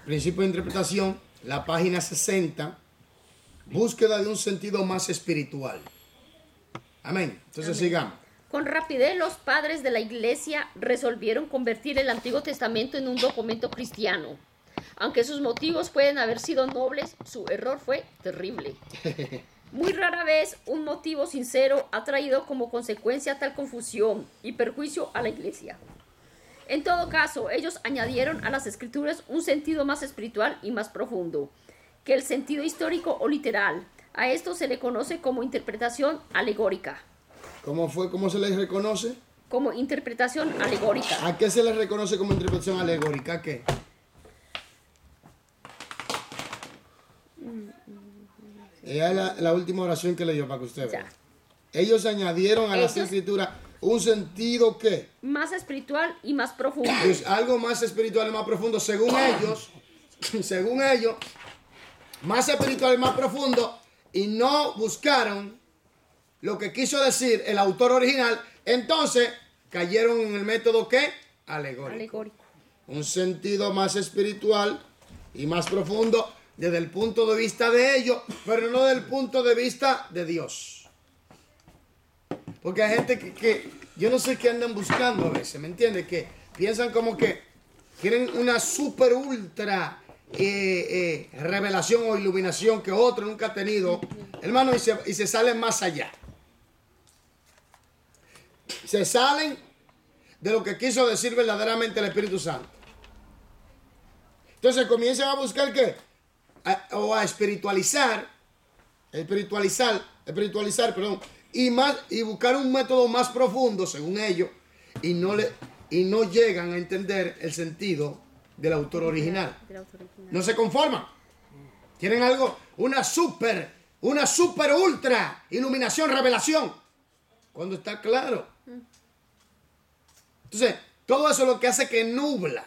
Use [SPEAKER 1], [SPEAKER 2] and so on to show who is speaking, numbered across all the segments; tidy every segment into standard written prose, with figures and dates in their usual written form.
[SPEAKER 1] Principio de interpretación, la página 60, búsqueda de un sentido más espiritual. Amén. Entonces
[SPEAKER 2] Amén.
[SPEAKER 1] sigamos.
[SPEAKER 2] Con rapidez los padres de la iglesia resolvieron convertir el Antiguo Testamento en un documento cristiano. Aunque sus motivos pueden haber sido nobles, su error fue terrible. Muy rara vez un motivo sincero ha traído como consecuencia tal confusión y perjuicio a la iglesia. En todo caso, ellos añadieron a las escrituras un sentido más espiritual y más profundo que el sentido histórico o literal. A esto se le conoce como interpretación alegórica.
[SPEAKER 1] ¿Cómo se les reconoce?
[SPEAKER 2] Como interpretación alegórica.
[SPEAKER 1] ¿A qué se les reconoce como interpretación alegórica? ¿A qué? Ella es la última oración que le dio para que usted vea. Ellos añadieron a las escrituras un sentido ¿qué?
[SPEAKER 2] Más espiritual y más profundo.
[SPEAKER 1] Pues algo más espiritual y más profundo, según ellos, más espiritual y más profundo, y no buscaron lo que quiso decir el autor original, entonces cayeron en el método ¿qué? Alegórico. Un sentido más espiritual y más profundo desde el punto de vista de ellos, pero no desde el punto de vista de Dios. Porque hay gente que yo no sé qué andan buscando a veces, ¿me entiendes? Que piensan como que quieren una super ultra revelación o iluminación que otro nunca ha tenido, hermano, y se salen más allá. Se salen de lo que quiso decir verdaderamente el Espíritu Santo. Entonces comienzan a buscar ¿qué? A espiritualizar, y buscar un método más profundo, según ellos, y no llegan a entender el sentido del autor original. No se conforman. Quieren algo, una super ultra iluminación, revelación, cuando está claro. Entonces, todo eso es lo que hace que nubla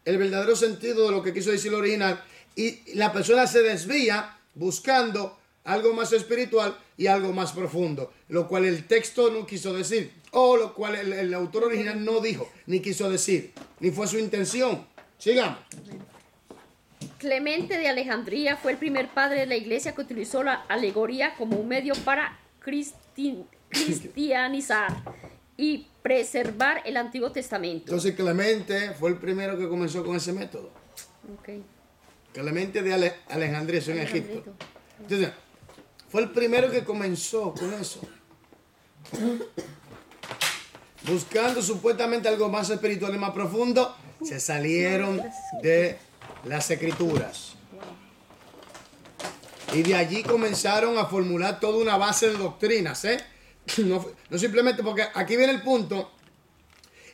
[SPEAKER 1] el verdadero sentido de lo que quiso decir el original, y la persona se desvía buscando algo más espiritual y algo más profundo, lo cual el texto no quiso decir, o lo cual el autor original no dijo, ni quiso decir, ni fue su intención. Sigamos.
[SPEAKER 2] Clemente de Alejandría fue el primer padre de la iglesia que utilizó la alegoría como un medio para cristianizar y preservar el Antiguo Testamento.
[SPEAKER 1] Entonces Clemente fue el primero que comenzó con ese método.
[SPEAKER 2] Okay.
[SPEAKER 1] Clemente de Alejandría, en Egipto. Entonces, fue el primero que comenzó con eso. Buscando supuestamente algo más espiritual y más profundo, se salieron de las escrituras. Y de allí comenzaron a formular toda una base de doctrinas, No simplemente, porque aquí viene el punto.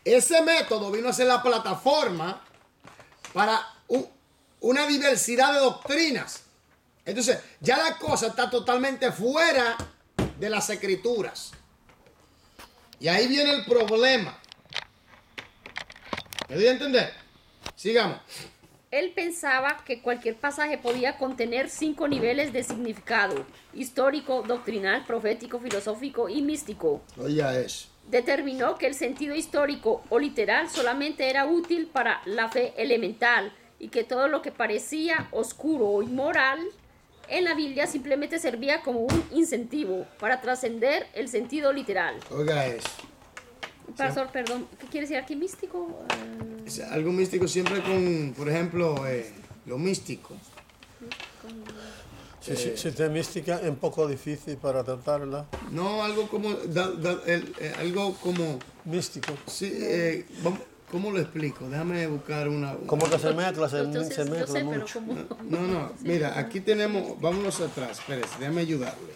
[SPEAKER 1] Ese método vino a ser la plataforma para una diversidad de doctrinas. Entonces, ya la cosa está totalmente fuera de las escrituras. Y ahí viene el problema. ¿Me doy a entender? Sigamos.
[SPEAKER 2] Él pensaba que cualquier pasaje podía contener 5 niveles de significado: histórico, doctrinal, profético, filosófico y místico.
[SPEAKER 1] Oye, eso.
[SPEAKER 2] Determinó que el sentido histórico o literal solamente era útil para la fe elemental y que todo lo que parecía oscuro o inmoral en la Biblia simplemente servía como un incentivo para trascender el sentido literal.
[SPEAKER 1] Oiga eso.
[SPEAKER 2] Pastor, perdón, ¿qué quiere decir aquí místico?
[SPEAKER 1] Algo místico siempre con, por ejemplo, lo místico.
[SPEAKER 3] Si es mística es un poco difícil para tratarla.
[SPEAKER 1] No, algo como algo como
[SPEAKER 3] místico.
[SPEAKER 1] Sí, ¿cómo lo explico? Déjame buscar una.
[SPEAKER 3] Como que se mezcla
[SPEAKER 1] mucho. No, mira, aquí tenemos, vámonos atrás, espérese, déjame ayudarle.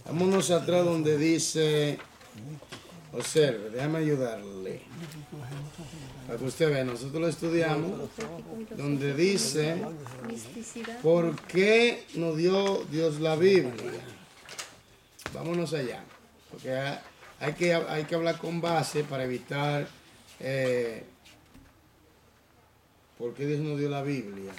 [SPEAKER 1] Vámonos atrás donde dice, observe, déjame ayudarle. Para que usted vea, nosotros lo estudiamos, donde dice, ¿por qué nos dio Dios la Biblia? Vámonos allá, porque hay que hablar con base para evitar por qué Dios nos dio la Biblia.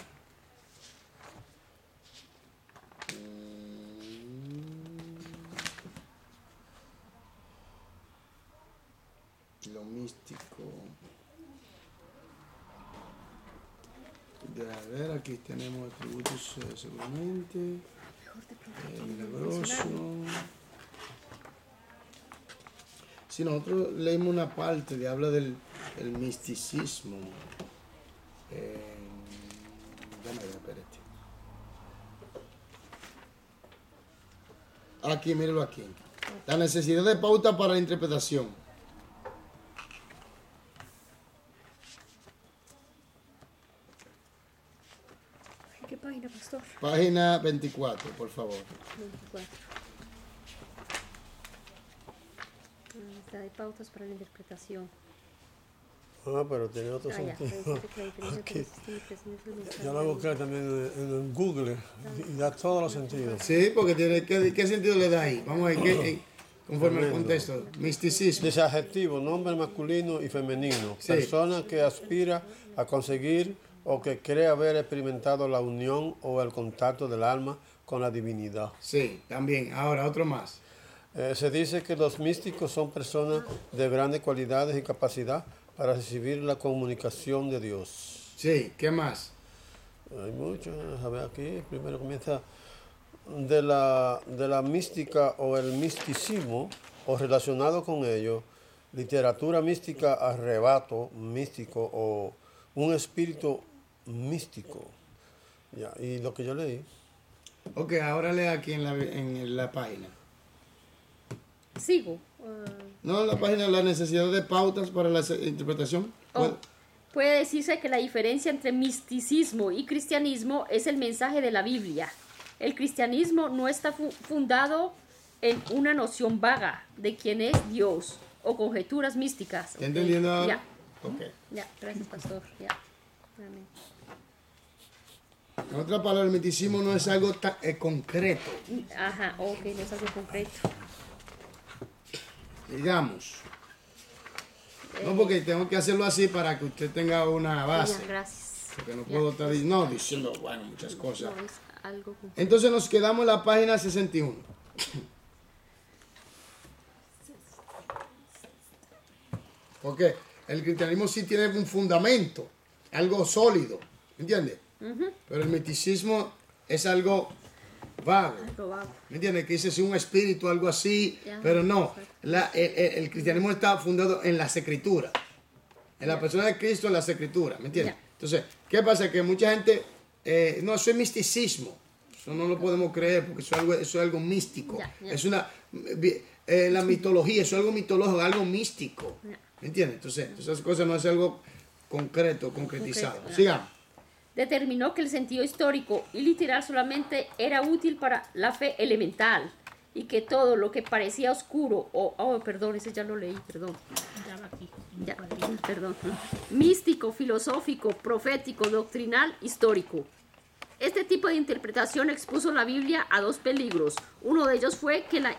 [SPEAKER 1] Lo místico. A ver, aquí tenemos atributos seguramente. Milagroso. Si nosotros leímos una parte de habla del misticismo. Espérate. Aquí, míralo aquí. La necesidad de pauta para la interpretación.
[SPEAKER 2] ¿Qué página, pastor?
[SPEAKER 1] Página 24, por favor.
[SPEAKER 2] 24. Está de pautas para la interpretación.
[SPEAKER 3] Ah, pero tiene otro sentido. Aquí. Yo lo busqué también en Google y da todos los sentidos.
[SPEAKER 1] Sí, porque tiene ¿qué sentido le da ahí? Vamos a ver, conforme al contexto. Misticismo.
[SPEAKER 3] Dice adjetivo, nombre masculino y femenino.
[SPEAKER 1] Sí.
[SPEAKER 3] Persona que aspira a conseguir o que cree haber experimentado la unión o el contacto del alma con la divinidad.
[SPEAKER 1] Sí, también. Ahora, otro más.
[SPEAKER 3] Se dice que los místicos son personas de grandes cualidades y capacidad para recibir la comunicación de Dios.
[SPEAKER 1] Sí, ¿qué más?
[SPEAKER 3] Hay muchos, a ver aquí, primero comienza de la mística o el misticismo o relacionado con ello, literatura mística, arrebato místico o un espíritu místico. Ya, y lo que yo leí.
[SPEAKER 1] Ok, ahora lea aquí en la página.
[SPEAKER 2] Sigo.
[SPEAKER 1] No, en la página la necesidad de pautas para la interpretación.
[SPEAKER 2] Puede decirse que la diferencia entre misticismo y cristianismo es el mensaje de la Biblia. El cristianismo no está fundado en una noción vaga de quién es Dios o conjeturas místicas.
[SPEAKER 1] ¿Está entendiendo ahora?
[SPEAKER 2] Ya.
[SPEAKER 1] Ok.
[SPEAKER 2] Ya, gracias, pastor. Ya. Amén.
[SPEAKER 1] En otra palabra, el misticismo no es algo concreto.
[SPEAKER 2] Ajá, ok, no es algo concreto.
[SPEAKER 1] Digamos. No, porque tengo que hacerlo así para que usted tenga una base.
[SPEAKER 2] Ya, gracias.
[SPEAKER 1] Porque no puedo estar diciendo, bueno, muchas cosas.
[SPEAKER 2] No es algo concreto.
[SPEAKER 1] Entonces nos quedamos en la página 61. Porque el cristianismo sí tiene un fundamento, algo sólido, ¿entiendes? Pero el misticismo es algo vago, ¿me entiendes? Que dice es un espíritu, algo así, pero no. El cristianismo está fundado en las escrituras, en la persona de Cristo, en las escrituras, ¿me entiendes? Entonces, ¿qué pasa? Que mucha gente, no, eso es misticismo, eso no lo podemos creer porque eso es algo místico, es la mitología, eso es algo mitológico, algo místico, ¿me entiendes? Entonces, esas cosas no es algo concreto, concretizado. Sigamos.
[SPEAKER 2] Determinó que el sentido histórico y literal solamente era útil para la fe elemental y que todo lo que parecía oscuro perdón, ese ya lo leí, perdón. Ya, perdón. Místico, filosófico, profético, doctrinal, histórico. Este tipo de interpretación expuso la Biblia a dos peligros. Uno de ellos fue que la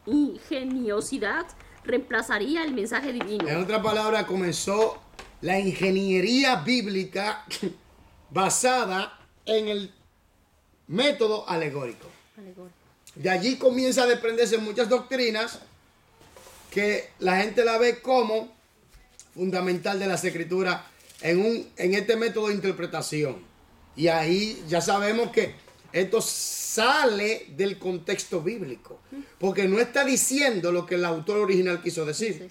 [SPEAKER 2] ingeniosidad reemplazaría el mensaje divino.
[SPEAKER 1] En otra palabra, comenzó la ingeniería bíblica basada en el método alegórico. De allí comienza a desprenderse muchas doctrinas que la gente la ve como fundamental de las escrituras en este método de interpretación. Y ahí ya sabemos que esto sale del contexto bíblico, porque no está diciendo lo que el autor original quiso decir,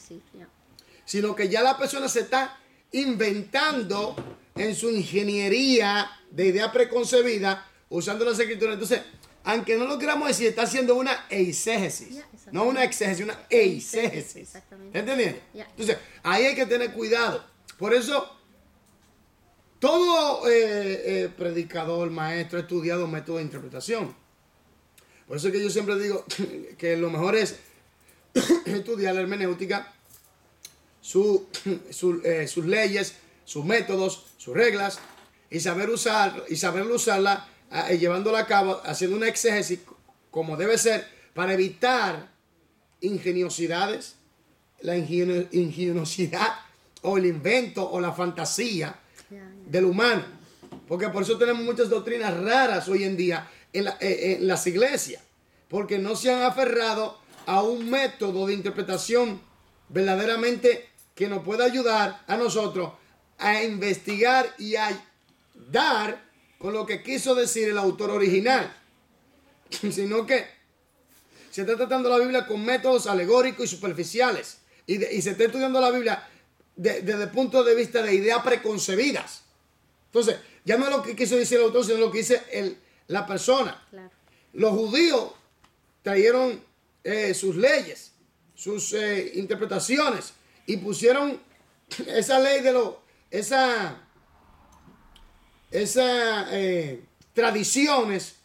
[SPEAKER 1] sino que ya la persona se está inventando en su ingeniería de idea preconcebida usando las escrituras. Entonces, aunque no lo queramos decir, está haciendo una eisegesis, no una exégesis, una eisegesis. ¿Entiendes? Entonces, ahí hay que tener cuidado. Por eso, todo predicador, maestro, ha estudiado método de interpretación. Por eso es que yo siempre digo que lo mejor es estudiar la hermenéutica, sus leyes, sus métodos, sus reglas, y saberlo usarla, llevándola a cabo, haciendo una exégesis como debe ser, para evitar ingeniosidades, la ingeniosidad o el invento o la fantasía del humano. Porque por eso tenemos muchas doctrinas raras hoy en día en las iglesias, porque no se han aferrado a un método de interpretación verdaderamente que nos pueda ayudar a nosotros a investigar y a dar con lo que quiso decir el autor original, sino que se está tratando la Biblia con métodos alegóricos y superficiales, y se está estudiando la Biblia desde el punto de vista de ideas preconcebidas. Entonces, ya no es lo que quiso decir el autor, sino lo que dice la persona. Claro. Los judíos trajeron sus leyes, sus interpretaciones, y pusieron esa ley tradiciones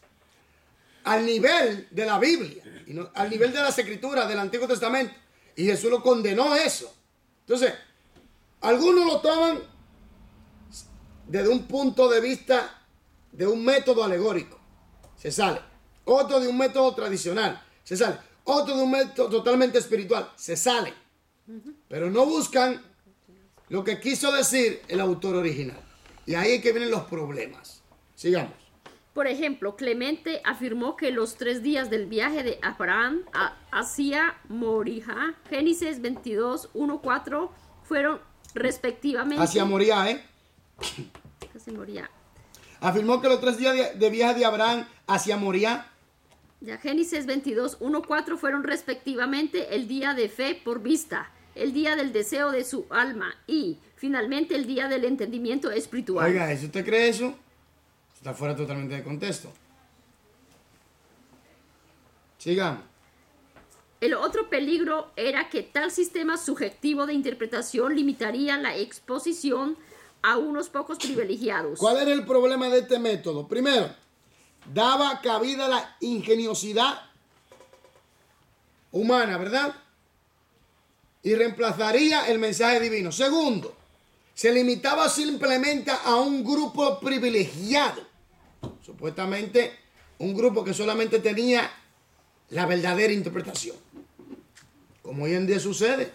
[SPEAKER 1] al nivel de la Biblia, y no, al nivel de las escrituras del Antiguo Testamento, y Jesús lo condenó eso. Entonces, algunos lo toman desde un punto de vista de un método alegórico, se sale. Otro de un método tradicional, se sale. Otro de un método totalmente espiritual, se sale. Pero no buscan lo que quiso decir el autor original. Y ahí es que vienen los problemas. Sigamos.
[SPEAKER 2] Por ejemplo, Clemente afirmó que los 3 días del viaje de Abraham hacia Moría, Génesis 22, 1, 4, fueron respectivamente...
[SPEAKER 1] Hacia Moría,
[SPEAKER 2] Hacia Moría.
[SPEAKER 1] Afirmó que los 3 días de viaje de Abraham hacia Moría.
[SPEAKER 2] Ya, Génesis 22, 1, 4 fueron respectivamente el día de fe por vista, el día del deseo de su alma y, finalmente, el día del entendimiento espiritual.
[SPEAKER 1] Oiga, ¿eso usted cree eso? Está fuera totalmente de contexto. Sigamos.
[SPEAKER 2] El otro peligro era que tal sistema subjetivo de interpretación limitaría la exposición a unos pocos privilegiados.
[SPEAKER 1] ¿Cuál era el problema de este método? Primero, daba cabida a la ingeniosidad humana, ¿verdad? Y reemplazaría el mensaje divino. Segundo, se limitaba simplemente a un grupo privilegiado. Supuestamente un grupo que solamente tenía la verdadera interpretación. Como hoy en día sucede.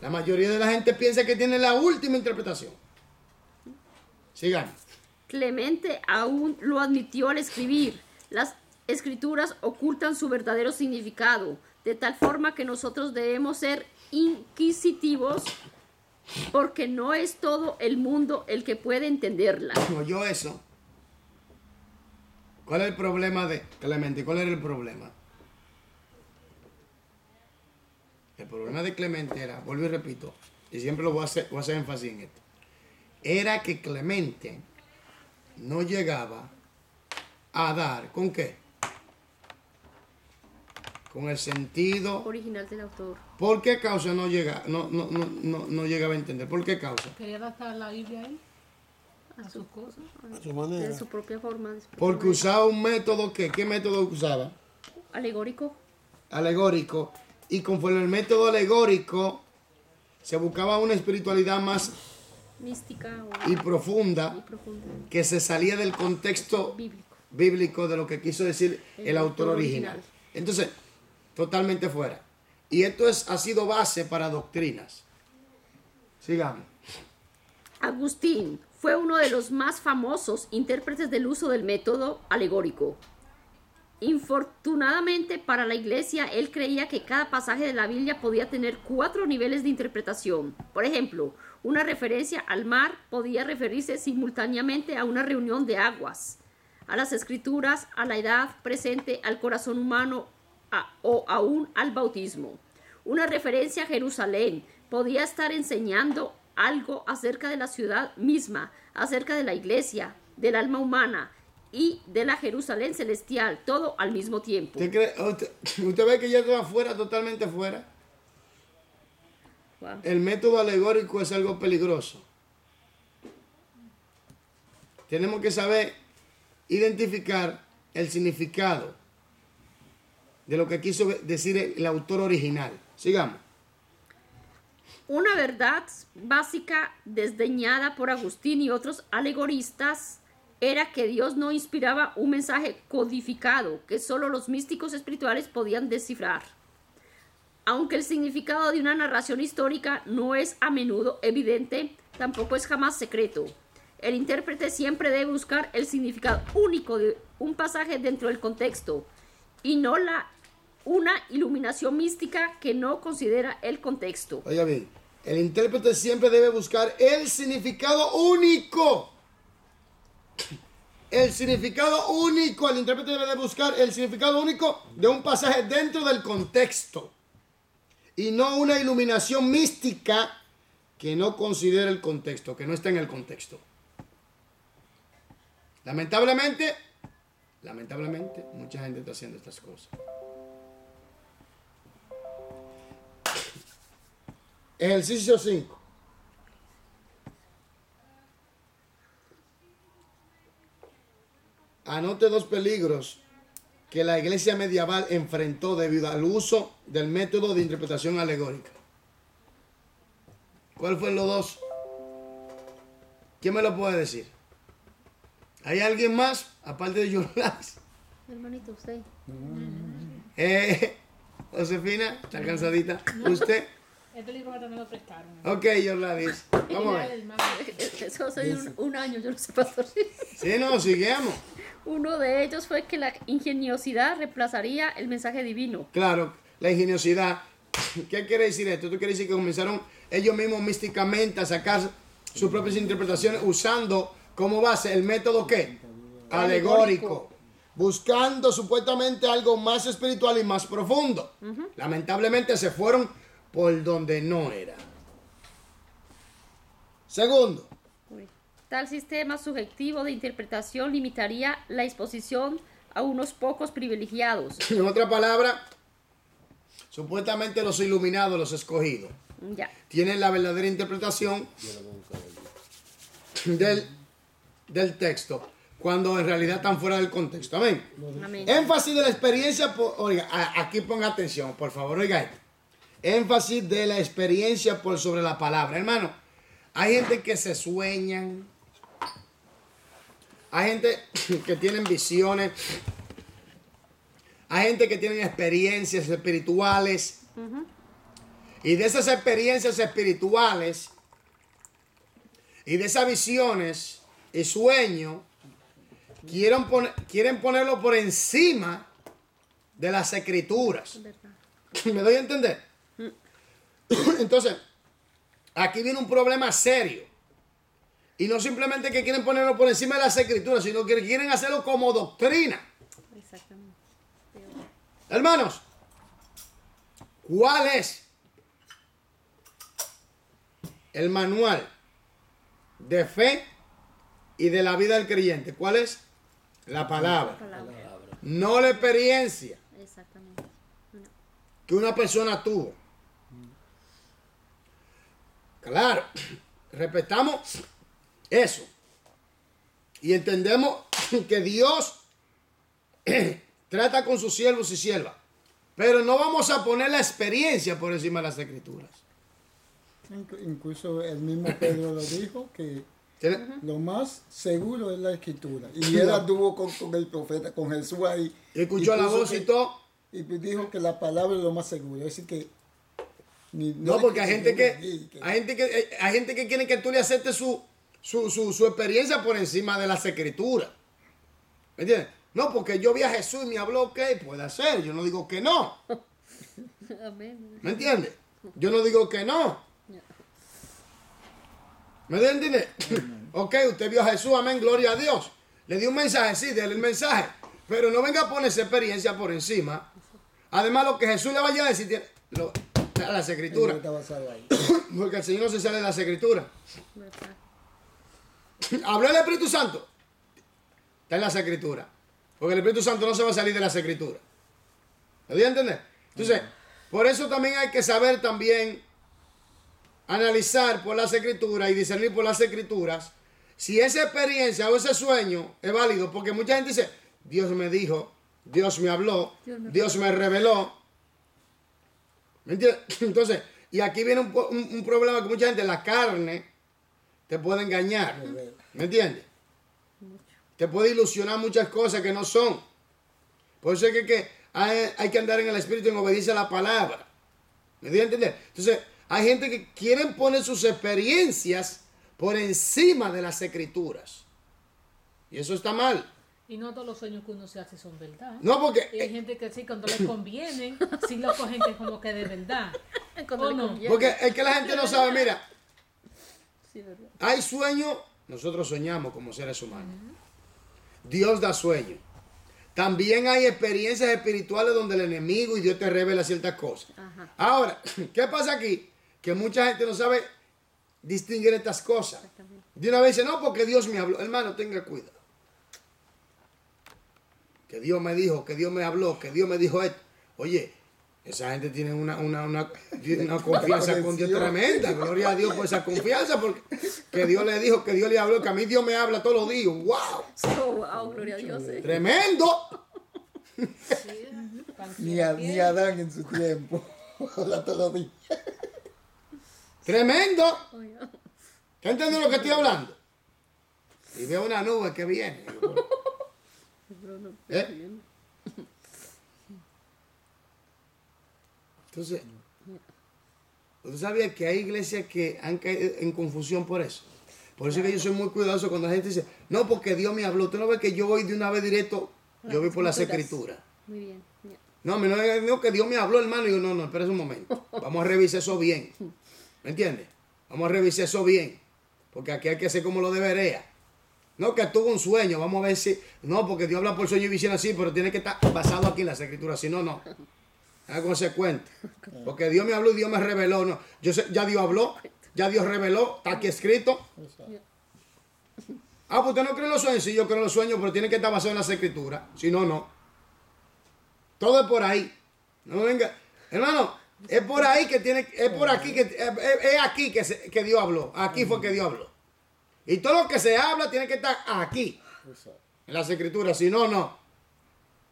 [SPEAKER 1] La mayoría de la gente piensa que tiene la última interpretación. Sigamos.
[SPEAKER 2] Clemente aún lo admitió al escribir. Las escrituras ocultan su verdadero significado, de tal forma que nosotros debemos ser inquisitivos, porque no es todo el mundo el que puede entenderla.
[SPEAKER 1] ¿Oyó eso? ¿Cuál es el problema de Clemente? ¿Cuál era el problema? El problema de Clemente era, vuelvo y repito, y siempre lo voy a hacer énfasis en esto, era que Clemente no llegaba a dar, ¿con qué? Con el sentido
[SPEAKER 2] original del autor.
[SPEAKER 1] ¿Por qué causa no llegaba a entender? ¿Por qué causa?
[SPEAKER 4] Quería adaptar la Biblia ahí a sus cosas,
[SPEAKER 3] a su manera,
[SPEAKER 2] de su propia forma.
[SPEAKER 1] Porque usaba un método que, ¿qué método usaba?
[SPEAKER 2] Alegórico.
[SPEAKER 1] Alegórico. Y conforme el método alegórico se buscaba una espiritualidad más
[SPEAKER 2] mística
[SPEAKER 1] y profunda, que se salía del contexto bíblico de lo que quiso decir el autor original. Entonces, totalmente fuera. Y esto ha sido base para doctrinas. Sigamos.
[SPEAKER 2] Agustín fue uno de los más famosos intérpretes del uso del método alegórico. Infortunadamente para la iglesia, él creía que cada pasaje de la Biblia podía tener 4 niveles de interpretación. Por ejemplo, una referencia al mar podía referirse simultáneamente a una reunión de aguas, a las escrituras, a la edad presente, al corazón humano o aún al bautismo. Una referencia a Jerusalén podía estar enseñando algo acerca de la ciudad misma, acerca de la iglesia, del alma humana y de la Jerusalén celestial, todo al mismo tiempo.
[SPEAKER 1] ¿Usted ve que ya está fuera, totalmente fuera? Wow. El método alegórico es algo peligroso. Tenemos que saber identificar el significado de lo que quiso decir el autor original. Sigamos.
[SPEAKER 2] Una verdad básica desdeñada por Agustín y otros alegoristas era que Dios no inspiraba un mensaje codificado que solo los místicos espirituales podían descifrar. Aunque el significado de una narración histórica no es a menudo evidente, tampoco es jamás secreto. El intérprete siempre debe buscar el significado único de un pasaje dentro del contexto y no una iluminación mística que no considera el contexto.
[SPEAKER 1] Oiga bien, El intérprete siempre debe buscar el significado único. El significado único. El intérprete debe de buscar el significado único de un pasaje dentro del contexto. Y no una iluminación mística que no considera el contexto, que no está en el contexto. Lamentablemente, mucha gente está haciendo estas cosas. Ejercicio 5. Anote 2 peligros que la iglesia medieval enfrentó debido al uso del método de interpretación alegórica. ¿Cuál fue los 2? ¿Quién me lo puede decir? ¿Hay alguien más aparte de Yorlas?
[SPEAKER 2] Hermanito, usted.
[SPEAKER 1] Josefina, ¿está cansadita? ¿Usted?
[SPEAKER 4] Este libro también lo prestaron.
[SPEAKER 1] Ok, Yorladis. Vamos a ver.
[SPEAKER 2] Eso hace un año, yo no sé, pastor.
[SPEAKER 1] Sí, no, sigamos.
[SPEAKER 2] Uno de ellos fue que la ingeniosidad reemplazaría el mensaje divino.
[SPEAKER 1] Claro, la ingeniosidad. ¿Qué quiere decir esto? Esto quiere decir que comenzaron ellos mismos místicamente a sacar sus propias interpretaciones usando como base el método ¿qué? Alegórico. Buscando supuestamente algo más espiritual y más profundo. Lamentablemente se fueron por donde no era. Segundo.
[SPEAKER 2] Tal sistema subjetivo de interpretación limitaría la exposición a unos pocos privilegiados.
[SPEAKER 1] En otra palabra, supuestamente los iluminados, los escogidos,
[SPEAKER 2] Ya.
[SPEAKER 1] tienen la verdadera interpretación del texto, cuando en realidad están fuera del contexto. Amén.
[SPEAKER 2] Amén.
[SPEAKER 1] Énfasis de la experiencia, oiga, aquí ponga atención, por favor, oiga esto. Énfasis de la experiencia por sobre la palabra. Hermano, hay gente que se sueñan, hay gente que tienen visiones, hay gente que tienen experiencias espirituales. Y de esas experiencias espirituales y de esas visiones y sueños, quieren ponerlo por encima de las escrituras. ¿Me doy a entender? Entonces, aquí viene un problema serio. Y no simplemente que quieren ponerlo por encima de las escrituras, sino que quieren hacerlo como doctrina.
[SPEAKER 2] Exactamente.
[SPEAKER 1] Hermanos, ¿cuál es el manual de fe y de la vida del creyente? ¿Cuál es? La palabra. No la experiencia
[SPEAKER 2] Exactamente.
[SPEAKER 1] que una persona tuvo. Claro, respetamos eso. Y entendemos que Dios trata con sus siervos y siervas. Pero no vamos a poner la experiencia por encima de las escrituras.
[SPEAKER 5] Incluso el mismo Pedro lo dijo, que
[SPEAKER 1] ¿Tiene?
[SPEAKER 5] lo más seguro es la escritura. Y él anduvo con el profeta, con Jesús ahí.
[SPEAKER 1] Y escuchó la voz y todo.
[SPEAKER 5] Y dijo que la palabra es lo más seguro. Es decir que...
[SPEAKER 1] No, porque hay gente que quiere que tú le aceptes su experiencia por encima de las escrituras. ¿Me entiendes? No, porque yo vi a Jesús y me habló, ok, puede ser. Yo no digo que no.
[SPEAKER 2] Amén.
[SPEAKER 1] ¿Me entiendes? Yo no digo que no. ¿Me entiendes? Ok, usted vio a Jesús, amén, gloria a Dios. Le dio un mensaje, sí, déle el mensaje. Pero no venga a poner esa experiencia por encima. Además, lo que Jesús le vaya a decir, a las escrituras. Porque el Señor no se sale de las escrituras. Habló el Espíritu Santo. Está en las escrituras. Porque el Espíritu Santo no se va a salir de las escrituras. ¿Me doy a entender? Entonces, por eso también hay que saber también analizar por las escrituras y discernir por las escrituras si esa experiencia o ese sueño es válido. Porque mucha gente dice, Dios me dijo, Dios me habló, Dios me reveló. ¿Me entiendes? Entonces, y aquí viene un problema que mucha gente, la carne, te puede engañar. ¿Me entiendes? Te puede ilusionar muchas cosas que no son. Por eso es que hay que andar en el Espíritu en obediencia a la palabra. ¿Me dio a entender? Entonces, hay gente que quieren poner sus experiencias por encima de las escrituras. Y eso está mal.
[SPEAKER 4] Y no todos los sueños que uno se hace son verdad.
[SPEAKER 1] No, porque...
[SPEAKER 4] Y hay gente que sí, cuando les conviene, sí lo cogen que como que de verdad.
[SPEAKER 2] Cuando
[SPEAKER 4] ¿O
[SPEAKER 2] le
[SPEAKER 4] no?
[SPEAKER 2] conviene.
[SPEAKER 1] Porque es que la gente no sabe, mira,
[SPEAKER 2] Sí, ¿verdad?
[SPEAKER 1] hay sueños, nosotros soñamos como seres humanos. Dios da sueño. También hay experiencias espirituales donde el enemigo y Dios te revela ciertas cosas.
[SPEAKER 2] Ajá.
[SPEAKER 1] Ahora, ¿qué pasa aquí? Que mucha gente no sabe distinguir estas cosas. De una vez dice, no, porque Dios me habló. Hermano, tenga cuidado. Que Dios me dijo, que Dios me habló, que Dios me dijo esto. Oye, esa gente tiene una confianza con Dios tremenda. Gloria a Dios por esa confianza, porque que Dios le dijo, que Dios le habló, que a mí Dios me habla todos los días. ¡Wow!
[SPEAKER 2] Oh, wow, gloria a Dios.
[SPEAKER 1] ¡Tremendo!
[SPEAKER 5] Ni Adán en su tiempo. Habla todos los días.
[SPEAKER 1] ¡Tremendo!
[SPEAKER 2] Oiga.
[SPEAKER 1] ¿Está entendiendo lo que estoy hablando? Y veo una nube que viene. ¿Eh? Entonces, ¿tú sabías que hay iglesias que han caído en confusión por eso? Por eso es que yo soy muy cuidadoso cuando la gente dice, no, porque Dios me habló. Usted no ve que yo voy de una vez directo, yo voy por las escrituras.
[SPEAKER 2] Muy bien. Ya.
[SPEAKER 1] No, no, que Dios me habló, hermano. Y yo, no, espera un momento. Vamos a revisar eso bien. ¿Me entiendes? Vamos a revisar eso bien. Porque aquí hay que hacer como lo debería. No, que tuvo un sueño. Vamos a ver si... No, porque Dios habla por sueño y visión así, pero tiene que estar basado aquí en las escrituras. Si no, no. Haga consecuente. Porque Dios me habló y Dios me reveló. No, yo sé, ya Dios habló, ya Dios reveló, está aquí escrito. Ah, pues usted no cree en los sueños. Sí, yo creo en los sueños, pero tiene que estar basado en las escrituras. Si no, no. Todo es por ahí. No venga. Hermano, es por ahí que tiene, es por aquí que, es aquí que Dios habló. Aquí fue que Dios habló. Y todo lo que se habla tiene que estar aquí. En las escrituras. Si no, no.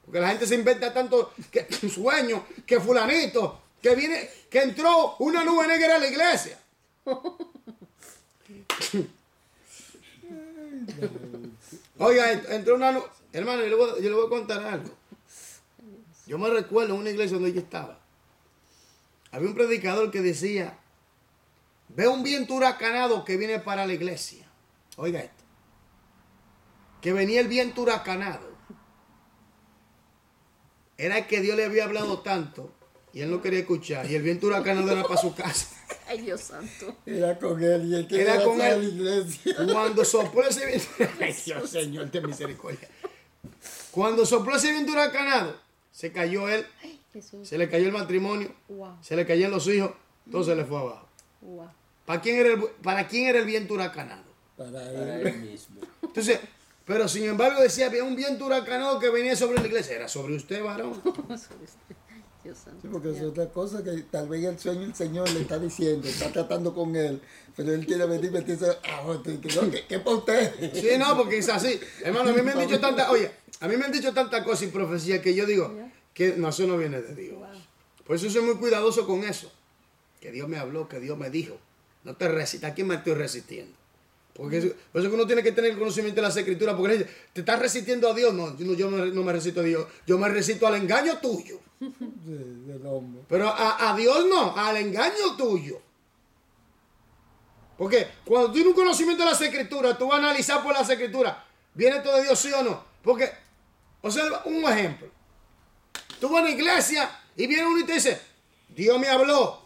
[SPEAKER 1] Porque la gente se inventa tanto que sueño, que fulanito, que viene, que entró una nube negra a la iglesia. Oiga, entró una nube. Hermano, yo le voy a contar algo. Yo me recuerdo en una iglesia donde yo estaba. Había un predicador que decía, ve un viento huracanado que viene para la iglesia. Oiga esto. Que venía el viento huracanado. Era que Dios le había hablado tanto y él no quería escuchar. Y el viento huracanado era para su casa.
[SPEAKER 2] Ay, Dios santo.
[SPEAKER 5] Era con él y el que
[SPEAKER 1] Era con
[SPEAKER 5] a la
[SPEAKER 1] él.
[SPEAKER 5] iglesia.
[SPEAKER 1] Cuando sopló ese viento... Ay, Dios, Señor, ten misericordia. Cuando sopló ese viento huracanado, se cayó él,
[SPEAKER 2] Ay, Jesús.
[SPEAKER 1] se le cayó el matrimonio,
[SPEAKER 2] Wow.
[SPEAKER 1] se le cayeron los hijos, todo se le fue abajo.
[SPEAKER 2] Wow.
[SPEAKER 1] ¿Para quién era el viento huracanado?
[SPEAKER 5] Para
[SPEAKER 6] Para
[SPEAKER 5] él.
[SPEAKER 6] él mismo.
[SPEAKER 1] Entonces, pero sin embargo decía, había un viento huracanado que venía sobre la iglesia. Era sobre usted, varón.
[SPEAKER 2] Dios santo.
[SPEAKER 5] Sí, porque es otra cosa que tal vez el sueño el Señor le está diciendo, está tratando con él, pero él quiere venir y meterse a otro y que no, ¿qué para usted?
[SPEAKER 1] Sí, no, porque es así. Hermano, a mí me han dicho tantas, oye, a mí me han dicho tantas cosas y profecías que yo digo que no, eso no viene de Dios. Por eso soy muy cuidadoso con eso. Que Dios me habló, que Dios me dijo. No te resistas. ¿A quién me estoy resistiendo? Porque por eso que uno tiene que tener el conocimiento de las escrituras, porque él dice, ¿te estás resistiendo a Dios? No, yo no me resisto a Dios. Yo me resisto al engaño tuyo.
[SPEAKER 5] Sí, del hombre.
[SPEAKER 1] Pero a Dios no, al engaño tuyo. Porque cuando tú tienes un conocimiento de las escrituras, tú vas a analizar por las escrituras, ¿viene todo de Dios sí o no? Porque, o sea, un ejemplo. Tú vas a una iglesia y viene uno y te dice, Dios me habló.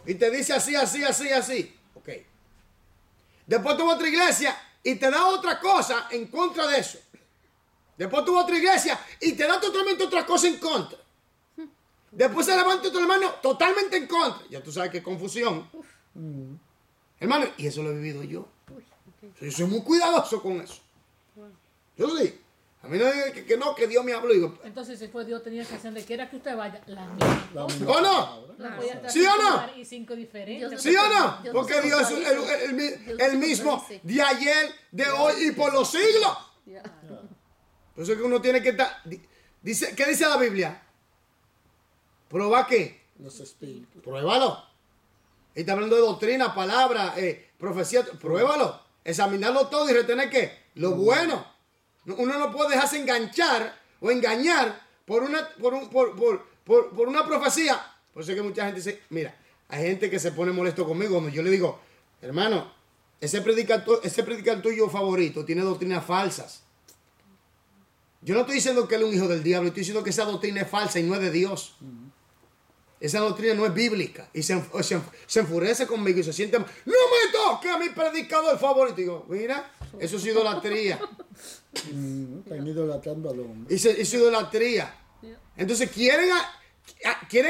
[SPEAKER 1] Y te dice así, así, así, así. Ok. Después tú vas a otra iglesia y te da otra cosa en contra de eso. Después tú vas a otra iglesia y te da totalmente otra cosa en contra. Después se levanta otro hermano totalmente en contra. Ya tú sabes qué confusión. Hermano, y eso lo he vivido yo. Yo soy muy cuidadoso con eso. Yo sí. A mí no digan que no, que Dios me habló. Digo,
[SPEAKER 4] Entonces, si fue Dios, tenía que hacer donde quiera que usted vaya, la misma.
[SPEAKER 5] La
[SPEAKER 4] cosa.
[SPEAKER 5] misma
[SPEAKER 1] ¿o no?
[SPEAKER 5] palabra.
[SPEAKER 4] No podía estar
[SPEAKER 1] ¿Sí o
[SPEAKER 4] cinco
[SPEAKER 1] no?
[SPEAKER 4] lugares y 5 diferentes.
[SPEAKER 1] ¿Sí o no?
[SPEAKER 2] Dios no
[SPEAKER 1] Porque
[SPEAKER 2] se
[SPEAKER 1] Dios es
[SPEAKER 2] contradice.
[SPEAKER 1] el
[SPEAKER 2] Dios no
[SPEAKER 1] el
[SPEAKER 2] se
[SPEAKER 1] mismo
[SPEAKER 2] contradice.
[SPEAKER 1] de ayer, de hoy y por los siglos.
[SPEAKER 2] Ya.
[SPEAKER 1] Por eso es que uno tiene que estar... Dice, ¿qué dice la Biblia? ¿Prueba qué?
[SPEAKER 5] Los espíritus.
[SPEAKER 1] Pruébalo. Y está hablando de doctrina, palabra, profecía. Pruébalo. Examinarlo todo y retener qué? Lo bueno. Uno no puede dejarse enganchar o engañar por por una profecía. Por eso es que mucha gente dice, mira, hay gente que se pone molesto conmigo cuando yo le digo, hermano, ese predicador tuyo favorito tiene doctrinas falsas. Yo no estoy diciendo que él es un hijo del diablo, estoy diciendo que esa doctrina es falsa y no es de Dios. Esa doctrina no es bíblica. Y se enfurece conmigo y se siente, no me toque a mi predicador favorito. Y digo, mira, eso es idolatría.
[SPEAKER 5] Están idolatrando al hombre.
[SPEAKER 1] Es idolatría. Entonces quieren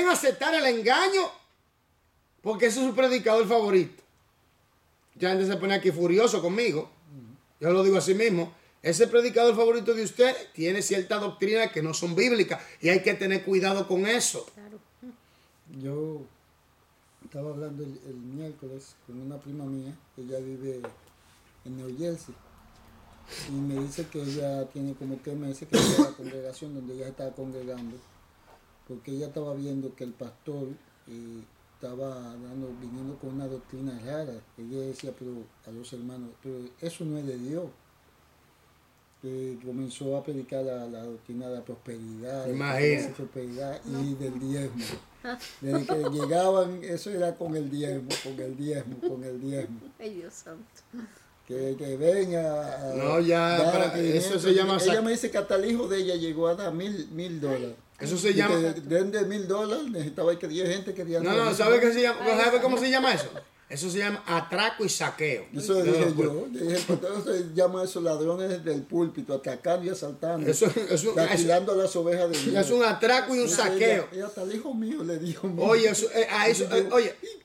[SPEAKER 1] aceptar el engaño porque ese es su predicador favorito. Ya antes se pone aquí furioso conmigo. Yo lo digo así mismo. Ese predicador favorito de usted tiene cierta doctrina que no son bíblicas y hay que tener cuidado con eso.
[SPEAKER 2] Claro.
[SPEAKER 5] Yo estaba hablando el miércoles con una prima mía, ella vive en New Jersey, y me dice que ella tiene como 3 meses que está en la congregación donde ella estaba congregando, porque ella estaba viendo que el pastor estaba viniendo con una doctrina rara. Ella decía, pero a los hermanos, pero eso no es de Dios. Comenzó a predicar la doctrina de la prosperidad, y del diezmo. Desde que llegaban, eso era con el diezmo.
[SPEAKER 2] Ay, Dios santo.
[SPEAKER 5] Que venga.
[SPEAKER 1] No, ya, eso se llama.
[SPEAKER 5] Ella me dice que hasta el hijo de ella llegó a dar $1,000.
[SPEAKER 1] Eso se llama.
[SPEAKER 5] Den de $1,000, necesitaba que 10 gente quería.
[SPEAKER 1] No, ¿sabe cómo se llama eso? Eso se llama atraco y saqueo.
[SPEAKER 5] Eso dije yo. El pastor se llama eso ladrones del púlpito, atacando y asaltando. Alquilando a las ovejas de Dios.
[SPEAKER 1] Es un atraco y un saqueo.
[SPEAKER 5] Ella hasta el hijo mío le dijo.
[SPEAKER 1] Oye,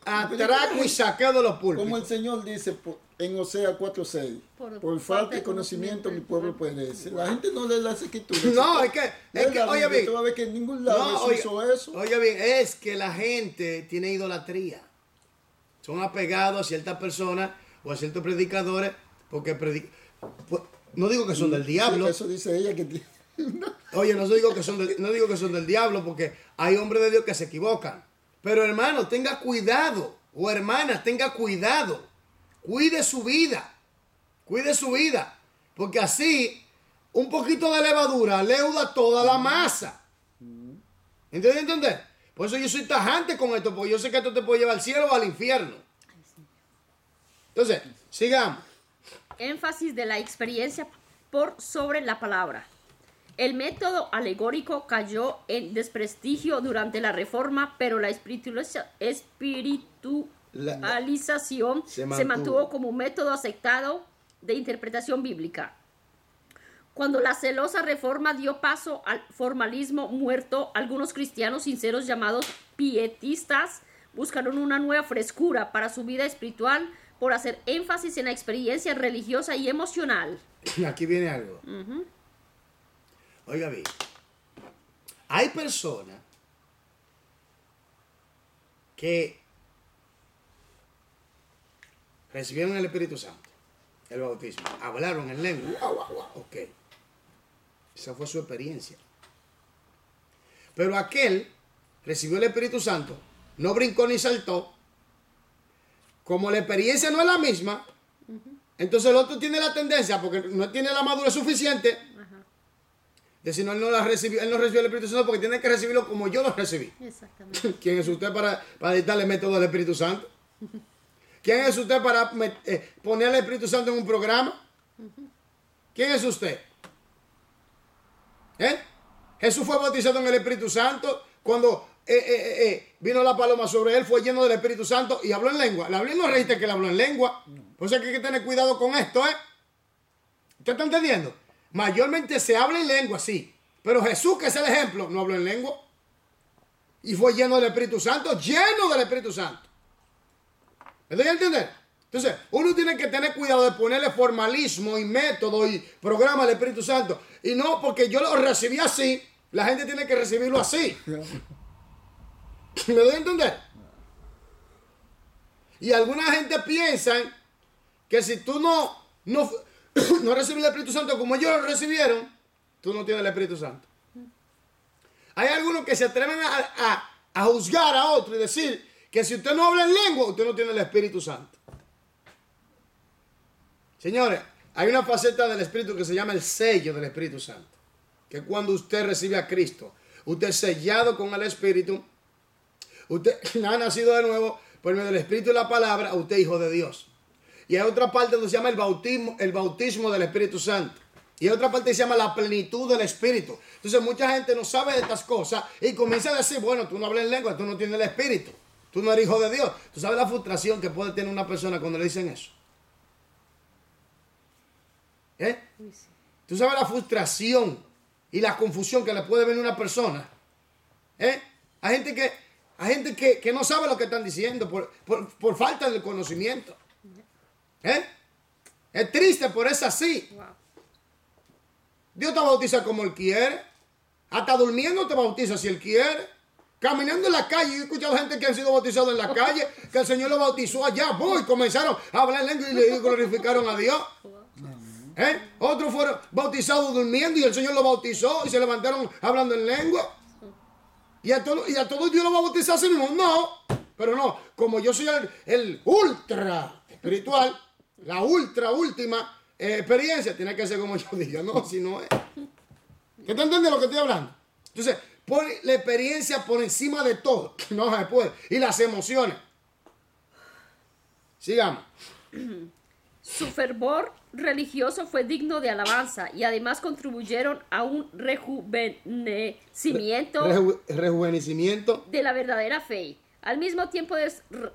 [SPEAKER 1] atraco y saqueo de los púlpitos.
[SPEAKER 5] Como el Señor dice en Osea 4:6. Por falta de conocimiento mi pueblo perece. La gente no lee las escrituras.
[SPEAKER 1] No, es que oye bien.
[SPEAKER 5] Tú vas a ver que en ningún lado hizo eso.
[SPEAKER 1] Oye bien, es que la gente tiene idolatría. Son apegados a ciertas personas o a ciertos predicadores porque no digo que son del diablo.
[SPEAKER 5] Sí, eso dice ella que tiene.
[SPEAKER 1] Oye, no digo que son del diablo porque hay hombres de Dios que se equivocan. Pero hermano, tenga cuidado. O hermanas, tenga cuidado. Cuide su vida. Porque así, un poquito de levadura leuda toda la masa. ¿Entiendes? Por eso yo soy tajante con esto, porque yo sé que esto te puede llevar al cielo o al infierno. Entonces, sigamos.
[SPEAKER 2] Énfasis de la experiencia por sobre la palabra. El método alegórico cayó en desprestigio durante la Reforma, pero la espiritualización se mantuvo como un método aceptado de interpretación bíblica. Cuando la celosa Reforma dio paso al formalismo muerto, algunos cristianos sinceros llamados pietistas buscaron una nueva frescura para su vida espiritual por hacer énfasis en la experiencia religiosa y emocional.
[SPEAKER 1] Aquí viene algo. Oiga bien, hay personas que recibieron el Espíritu Santo, el bautismo, hablaron en lengua, ok. Esa fue su experiencia. Pero aquel recibió el Espíritu Santo, no brincó ni saltó. Como la experiencia no es la misma, entonces el otro tiene la tendencia, porque no tiene la madurez suficiente, de si no, él no recibió el Espíritu Santo porque tiene que recibirlo como yo lo recibí.
[SPEAKER 2] Exactamente.
[SPEAKER 1] ¿Quién es usted para dictarle el método del Espíritu Santo? ¿Quién es usted para poner al Espíritu Santo en un programa? ¿Quién es usted? Jesús fue bautizado en el Espíritu Santo cuando vino la paloma sobre él, fue lleno del Espíritu Santo y habló en lengua. La Biblia no registra que él habló en lengua. Por eso hay que tener cuidado con esto, ¿Usted está entendiendo? Mayormente se habla en lengua, sí. Pero Jesús, que es el ejemplo, no habló en lengua. Y fue lleno del Espíritu Santo, lleno del Espíritu Santo. ¿Me doy a entender? Entonces, uno tiene que tener cuidado de ponerle formalismo y método y programa al Espíritu Santo. Y no porque yo lo recibí así, la gente tiene que recibirlo así. ¿Me doy a entender? Y alguna gente piensa que si tú no recibes el Espíritu Santo como ellos lo recibieron, tú no tienes el Espíritu Santo. Hay algunos que se atreven a juzgar a otro y decir que si usted no habla en lengua, usted no tiene el Espíritu Santo. Señores, hay una faceta del Espíritu que se llama el sello del Espíritu Santo. Que cuando usted recibe a Cristo, usted es sellado con el Espíritu, usted ha nacido de nuevo por medio del Espíritu y la palabra, usted es hijo de Dios. Y hay otra parte donde se llama el bautismo del Espíritu Santo. Y otra parte se llama la plenitud del Espíritu. Entonces mucha gente no sabe de estas cosas y comienza a decir, bueno, tú no hablas en lengua, tú no tienes el Espíritu. Tú no eres hijo de Dios. ¿Tú sabes la frustración que puede tener una persona cuando le dicen eso? ¿Eh? ¿Tú sabes la frustración y la confusión que le puede venir a una persona? ¿Eh? Hay gente que no sabe lo que están diciendo por falta de conocimiento. ¿Eh? Es triste, pero es así.
[SPEAKER 2] Wow.
[SPEAKER 1] Dios te bautiza como Él quiere. Hasta durmiendo te bautiza si Él quiere. Caminando en la calle. Yo he escuchado gente que han sido bautizados en la calle, que el Señor lo bautizó allá. Y comenzaron a hablar en lengua y le glorificaron a Dios. Otros fueron bautizados durmiendo y el Señor lo bautizó y se levantaron hablando en lengua. Y a todos Dios lo va a bautizar así mismo. No, pero no. Como yo soy el ultra espiritual, la última experiencia, tiene que ser como yo diga. No, si no es. ¿Qué te entiendes lo que estoy hablando? Entonces, pone la experiencia por encima de todo. No se puede. Y las emociones. Sigamos.
[SPEAKER 2] Su fervor religioso fue digno de alabanza y además contribuyeron a un rejuvenecimiento
[SPEAKER 1] Rejuvenecimiento.
[SPEAKER 2] de la verdadera fe. Al mismo tiempo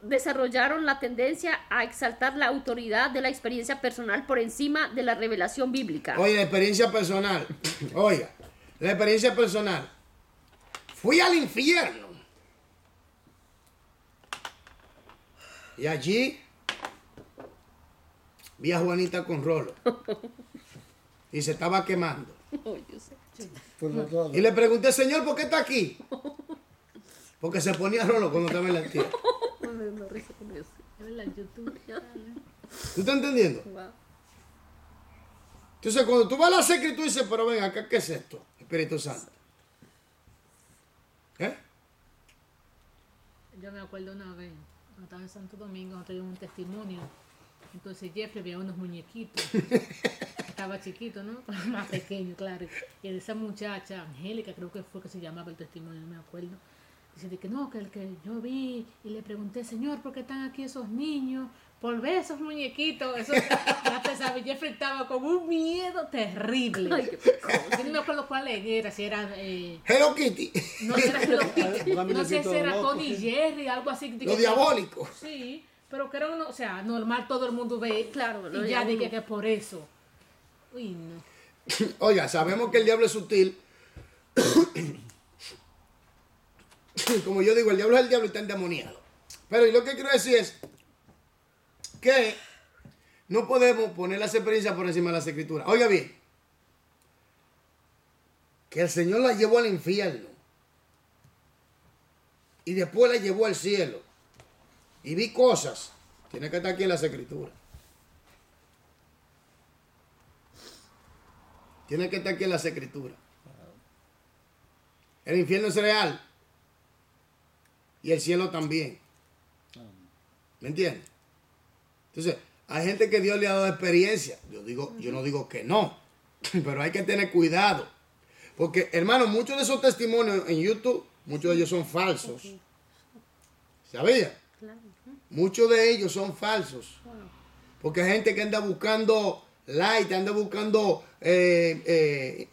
[SPEAKER 2] desarrollaron la tendencia a exaltar la autoridad de la experiencia personal por encima de la revelación bíblica.
[SPEAKER 1] Oye, la experiencia personal. Oiga, la experiencia personal. Fui al infierno. Y allí vi a Juanita con rolo. Y se estaba quemando.
[SPEAKER 2] Oh, yo sé.
[SPEAKER 5] Por los lados.
[SPEAKER 1] Y le pregunté, Señor, ¿por qué está aquí? Porque se ponía rolo cuando estaba en la tierra.
[SPEAKER 2] Me da risa con eso.
[SPEAKER 4] En YouTube.
[SPEAKER 1] ¿Tú estás entendiendo?
[SPEAKER 2] Wow.
[SPEAKER 1] Entonces, cuando tú vas a la secreta, tú dices, pero ven acá, ¿qué es esto? Espíritu Santo. ¿Eh?
[SPEAKER 4] Yo me acuerdo una vez, cuando estaba en Santo Domingo, nosotros tuvimos un testimonio. Entonces Jeffrey veía unos muñequitos. Estaba chiquito, ¿no? Más pequeño, claro. Y esa muchacha, Angélica, creo que fue que se llamaba el testimonio, no me acuerdo. Dice de que no, que el que yo vi y le pregunté, Señor, ¿por qué están aquí esos niños? Por ver esos muñequitos. Eso, ya te sabes, Jeffrey estaba con un miedo terrible.
[SPEAKER 2] Ay, qué pecado.
[SPEAKER 4] Yo no me acuerdo cuál era, si era...
[SPEAKER 1] Hello Kitty.
[SPEAKER 4] no era Hello Kitty,
[SPEAKER 3] Una
[SPEAKER 4] no sé si
[SPEAKER 3] muñequito
[SPEAKER 4] era
[SPEAKER 3] loco,
[SPEAKER 4] Tony
[SPEAKER 3] sí.
[SPEAKER 4] Jerry, algo así.
[SPEAKER 1] Lo diabólico.
[SPEAKER 4] Sí, pero que era uno, o sea, normal, todo el mundo ve.
[SPEAKER 2] Claro, lo
[SPEAKER 4] y ya
[SPEAKER 2] de
[SPEAKER 4] dije
[SPEAKER 2] uno.
[SPEAKER 4] que por eso. Uy, no.
[SPEAKER 1] Oiga, sabemos que el diablo es sutil. Como yo digo, el diablo es el diablo y está endemoniado. Pero y lo que quiero decir es que no podemos poner las experiencias por encima de las escrituras. Oiga bien, que el Señor la llevó al infierno y después la llevó al cielo y vi cosas. Tiene que estar aquí en las escrituras. Tiene que estar aquí en las escrituras. El infierno es real. Y el cielo también. ¿Me entiendes? Entonces, hay gente que Dios le ha dado experiencia. Yo no digo que no. Pero hay que tener cuidado. Porque, hermano, muchos de esos testimonios en YouTube, muchos de ellos son falsos. ¿Sabía?
[SPEAKER 2] Claro.
[SPEAKER 1] Muchos de ellos son falsos. Porque hay gente que anda buscando like, anda buscando que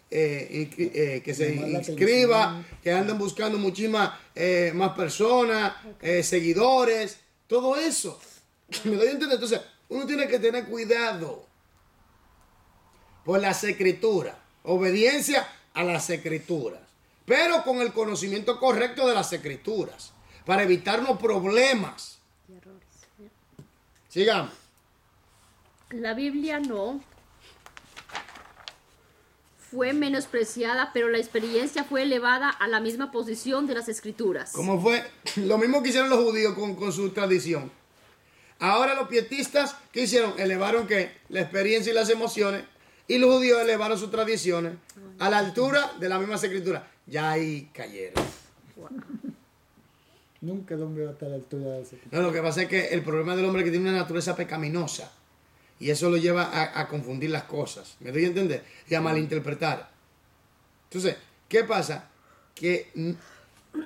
[SPEAKER 1] se
[SPEAKER 5] Llamar la
[SPEAKER 1] inscriba,
[SPEAKER 5] atención.
[SPEAKER 1] que andan buscando muchísimas más personas, seguidores, todo eso. ¿Me doy a entender? Entonces, uno tiene que tener cuidado por las escrituras, obediencia a las escrituras, pero con el conocimiento correcto de las escrituras, para evitarnos problemas.
[SPEAKER 2] Y errores.
[SPEAKER 1] Sigamos.
[SPEAKER 2] La Biblia no fue menospreciada, pero la experiencia fue elevada a la misma posición de las escrituras.
[SPEAKER 1] ¿Cómo fue? Lo mismo que hicieron los judíos con su tradición. Ahora los pietistas, ¿qué hicieron? Elevaron ¿qué? La experiencia y las emociones. Y los judíos elevaron sus tradiciones a la altura de la misma escritura. Ya ahí cayeron.
[SPEAKER 5] Nunca el hombre va a estar a la altura de ese.
[SPEAKER 1] No, lo que pasa es que el problema del hombre es que tiene una naturaleza pecaminosa. Y eso lo lleva a confundir las cosas. ¿Me doy a entender? Y a malinterpretar. Entonces, ¿qué pasa? Que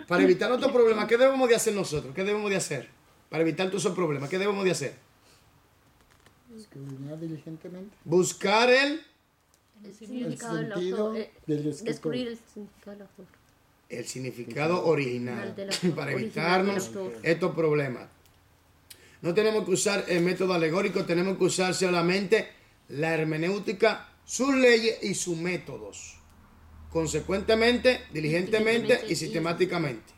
[SPEAKER 1] para evitar otros problemas, ¿qué debemos de hacer nosotros? ¿Qué debemos de hacer? Para evitar todos esos problemas, ¿qué debemos de hacer?
[SPEAKER 5] Escudriñar diligentemente.
[SPEAKER 1] Buscar el
[SPEAKER 2] El significado del
[SPEAKER 5] sentido
[SPEAKER 2] autor.
[SPEAKER 5] del escritor.
[SPEAKER 2] Descubrir el significado del autor.
[SPEAKER 1] El significado original
[SPEAKER 2] Del autor,
[SPEAKER 1] para
[SPEAKER 2] original
[SPEAKER 1] evitarnos
[SPEAKER 2] del autor.
[SPEAKER 1] estos problemas. No tenemos que usar el método alegórico, tenemos que usar solamente la hermenéutica, sus leyes y sus métodos. Consecuentemente, diligentemente y sistemáticamente.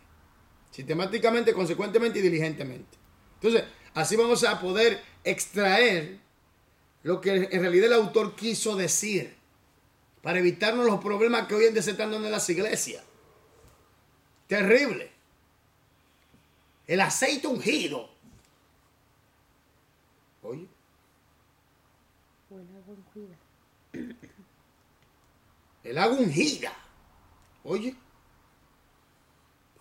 [SPEAKER 1] Sistemáticamente, consecuentemente y diligentemente. Entonces, así vamos a poder extraer lo que en realidad el autor quiso decir para evitarnos los problemas que hoy en día se están dando en las iglesias. Terrible. El aceite ungido. Oye,
[SPEAKER 2] Bueno, buen cuida.
[SPEAKER 1] el agua ungida. Oye,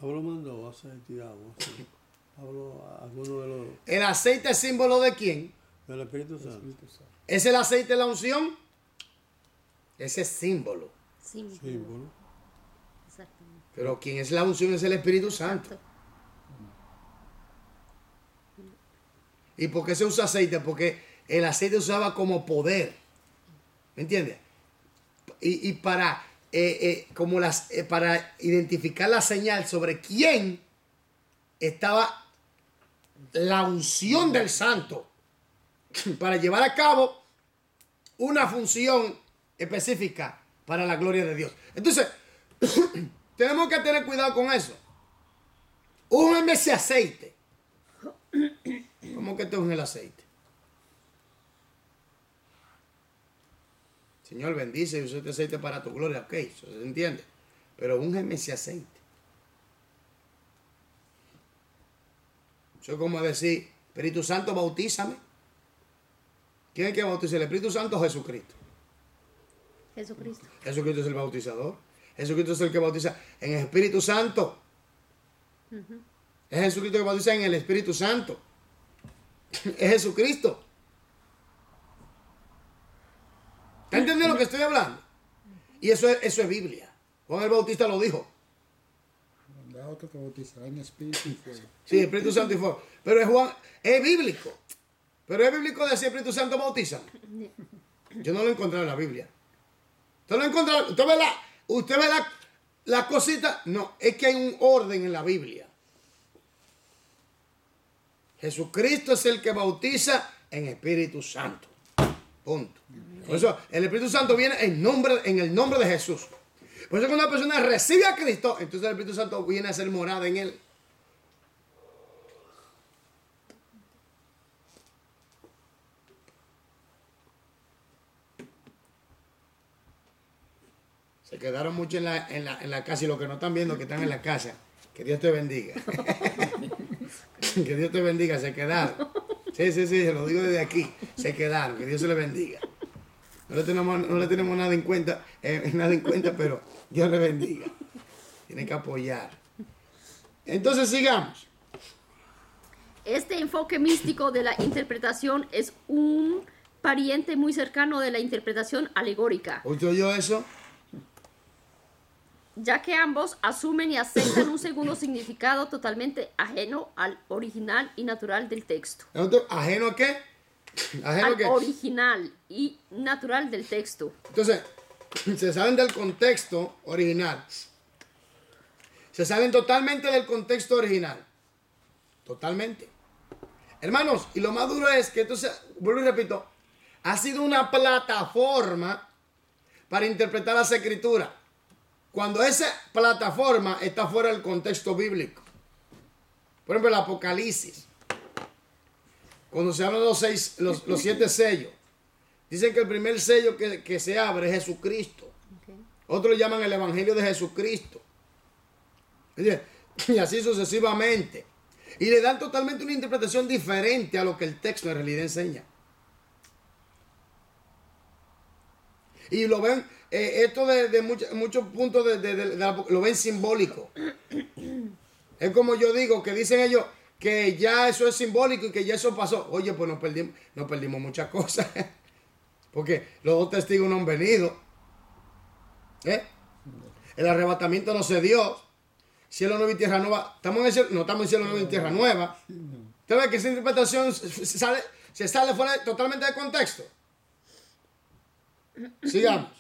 [SPEAKER 3] Pablo mandó aceite y agua. Sí. Pablo, alguno de los
[SPEAKER 1] el aceite es símbolo de quién?
[SPEAKER 3] del Espíritu Santo.
[SPEAKER 5] Espíritu Santo.
[SPEAKER 1] ¿Es el aceite de la unción? Ese es símbolo.
[SPEAKER 2] Sí,
[SPEAKER 3] Símbolo.
[SPEAKER 2] exactamente.
[SPEAKER 1] Pero quien es la unción es el Espíritu Santo. ¿Y por qué se usa aceite? Porque el aceite se usaba como poder. ¿Me entiendes? Y para, para identificar la señal sobre quién estaba la unción del santo. Para llevar a cabo una función específica para la gloria de Dios. Entonces, tenemos que tener cuidado con eso. Úngeme ese aceite. ¿Cómo que te unge el aceite? Señor, bendice y usa este aceite para tu gloria. Ok, eso se entiende. Pero úngeme ese aceite. Eso es como decir, Espíritu Santo, bautízame. ¿Quién es que bautiza? ¿El Espíritu Santo o Jesucristo?
[SPEAKER 2] Jesucristo.
[SPEAKER 1] Jesucristo es el bautizador. Jesucristo es el que bautiza en el Espíritu Santo. Es Jesucristo que bautiza en el Espíritu Santo. Es Jesucristo. ¿Está entendiendo lo que estoy hablando? Y eso es Biblia. Juan el Bautista lo dijo.
[SPEAKER 5] Habrá otro que bautizará en espíritu y fuego.
[SPEAKER 1] Sí, Espíritu Santo y fuego. Pero es Juan, es bíblico. Pero es bíblico decir Espíritu Santo bautiza. Yo no lo he encontrado en la Biblia. ¿Usted lo ha encontrado? ¿Usted ve la cosita? No, es que hay un orden en la Biblia. Jesucristo es el que bautiza en Espíritu Santo. Punto. Por eso el Espíritu Santo viene en el nombre de Jesús. Por eso cuando una persona recibe a Cristo, entonces el Espíritu Santo viene a ser morada en él. Se quedaron mucho en la casa y los que no están viendo que están en la casa. Que Dios te bendiga. Que Dios te bendiga, se quedaron. Sí, se lo digo desde aquí. Se quedaron, que Dios se les bendiga. No le tenemos nada en cuenta, pero Dios le bendiga. Tiene que apoyar. Entonces sigamos.
[SPEAKER 2] Este enfoque místico de la interpretación es un pariente muy cercano de la interpretación alegórica,
[SPEAKER 1] ¿Usted oyó eso?
[SPEAKER 2] ya que ambos asumen y aceptan un segundo significado totalmente ajeno al original y natural del texto.
[SPEAKER 1] ¿Ajeno a qué? ¿Ajeno a
[SPEAKER 2] Al
[SPEAKER 1] qué?
[SPEAKER 2] original y natural del texto.
[SPEAKER 1] Entonces, se salen del contexto original. Se salen totalmente del contexto original. Totalmente. Hermanos, y lo más duro es que entonces, vuelvo y repito, ha sido una plataforma para interpretar las escrituras. Cuando esa plataforma está fuera del contexto bíblico. Por ejemplo, el Apocalipsis. Cuando se hablan los 7 sellos. Dicen que el primer sello que se abre es Jesucristo.
[SPEAKER 2] Okay.
[SPEAKER 1] Otros llaman el Evangelio de Jesucristo. Y así sucesivamente. Y le dan totalmente una interpretación diferente a lo que el texto en realidad enseña. Y lo ven, esto de muchos puntos lo ven simbólico. Es como yo digo, que dicen ellos que ya eso es simbólico y que ya eso pasó. Oye, pues nos perdimos muchas cosas. Porque los dos testigos no han venido. El arrebatamiento no se dio. Cielo nuevo y tierra nueva. ¿Estamos en el cielo? No estamos en cielo nuevo y tierra nueva. ¿Usted ve que esa interpretación se sale fuera totalmente de contexto? Sigamos.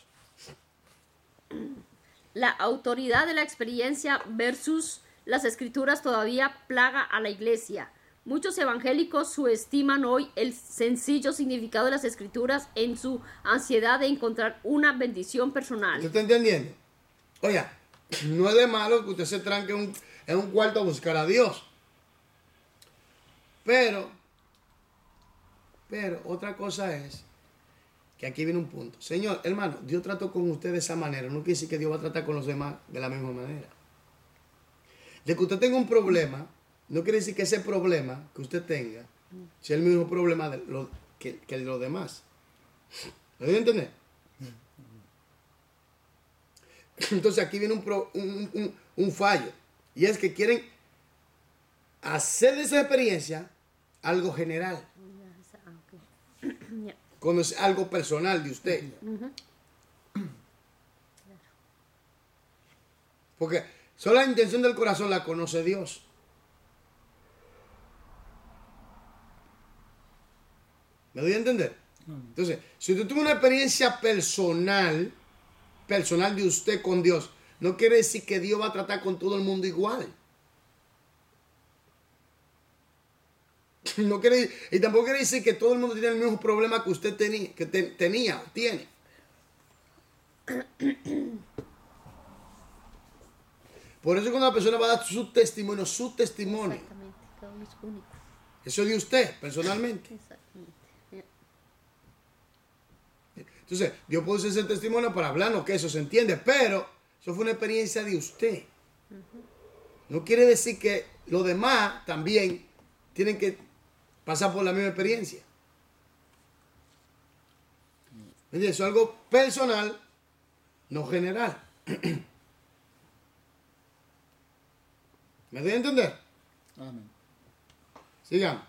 [SPEAKER 2] La autoridad de la experiencia versus las escrituras todavía plaga a la iglesia. Muchos evangélicos subestiman hoy el sencillo significado de las escrituras en su ansiedad de encontrar una bendición personal.
[SPEAKER 1] ¿Usted está entendiendo? Oiga, no es de malo que usted se tranque en un cuarto a buscar a Dios. Pero otra cosa es que aquí viene un punto. Señor, hermano, Dios trató con usted de esa manera. No quiere decir que Dios va a tratar con los demás de la misma manera. De que usted tenga un problema, no quiere decir que ese problema que usted tenga sea el mismo problema que los demás. ¿Lo debe entender? Entonces aquí viene un fallo. Y es que quieren hacer de esa experiencia algo general. Cuando es algo personal de usted. Porque solo la intención del corazón la conoce Dios. ¿Me doy a entender? Entonces, si usted tuvo una experiencia personal de usted con Dios, no quiere decir que Dios va a tratar con todo el mundo igual. No quiere, y tampoco quiere decir que todo el mundo tiene el mismo problema que usted tiene. Por eso cuando la persona va a dar su testimonio.
[SPEAKER 2] Exactamente, cada uno es único.
[SPEAKER 1] Eso es de usted, personalmente.
[SPEAKER 2] Exactamente.
[SPEAKER 1] Entonces, Dios puede usar ese testimonio para hablarnos, que eso se entiende, pero eso fue una experiencia de usted. No quiere decir que los demás también tienen que pasar por la misma experiencia. Eso es algo personal, no general. ¿Me doy a entender?
[SPEAKER 5] Amén.
[SPEAKER 1] Sigamos.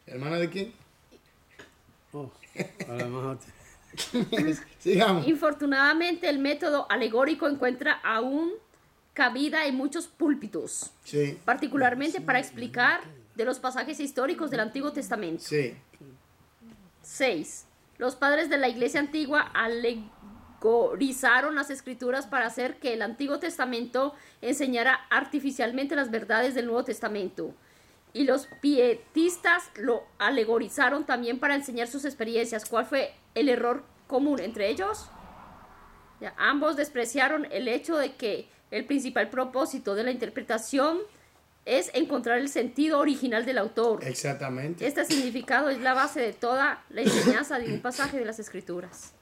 [SPEAKER 1] ¿Hermana de quién?
[SPEAKER 3] Oh, además,
[SPEAKER 1] Sigamos.
[SPEAKER 2] Infortunadamente, el método alegórico encuentra aún cabida en muchos púlpitos,
[SPEAKER 1] Sí,
[SPEAKER 2] particularmente para explicar de los pasajes históricos del Antiguo Testamento.
[SPEAKER 1] sí.
[SPEAKER 2] 6. Los padres de la iglesia antigua alegorizaron las escrituras para hacer que el Antiguo Testamento enseñara artificialmente las verdades del Nuevo Testamento. Y los pietistas lo alegorizaron también para enseñar sus experiencias. ¿Cuál fue el error común entre ellos? Ya, ambos despreciaron el hecho de que el principal propósito de la interpretación es encontrar el sentido original del autor.
[SPEAKER 1] Exactamente.
[SPEAKER 2] Este significado es la base de toda la enseñanza de un pasaje de las Escrituras.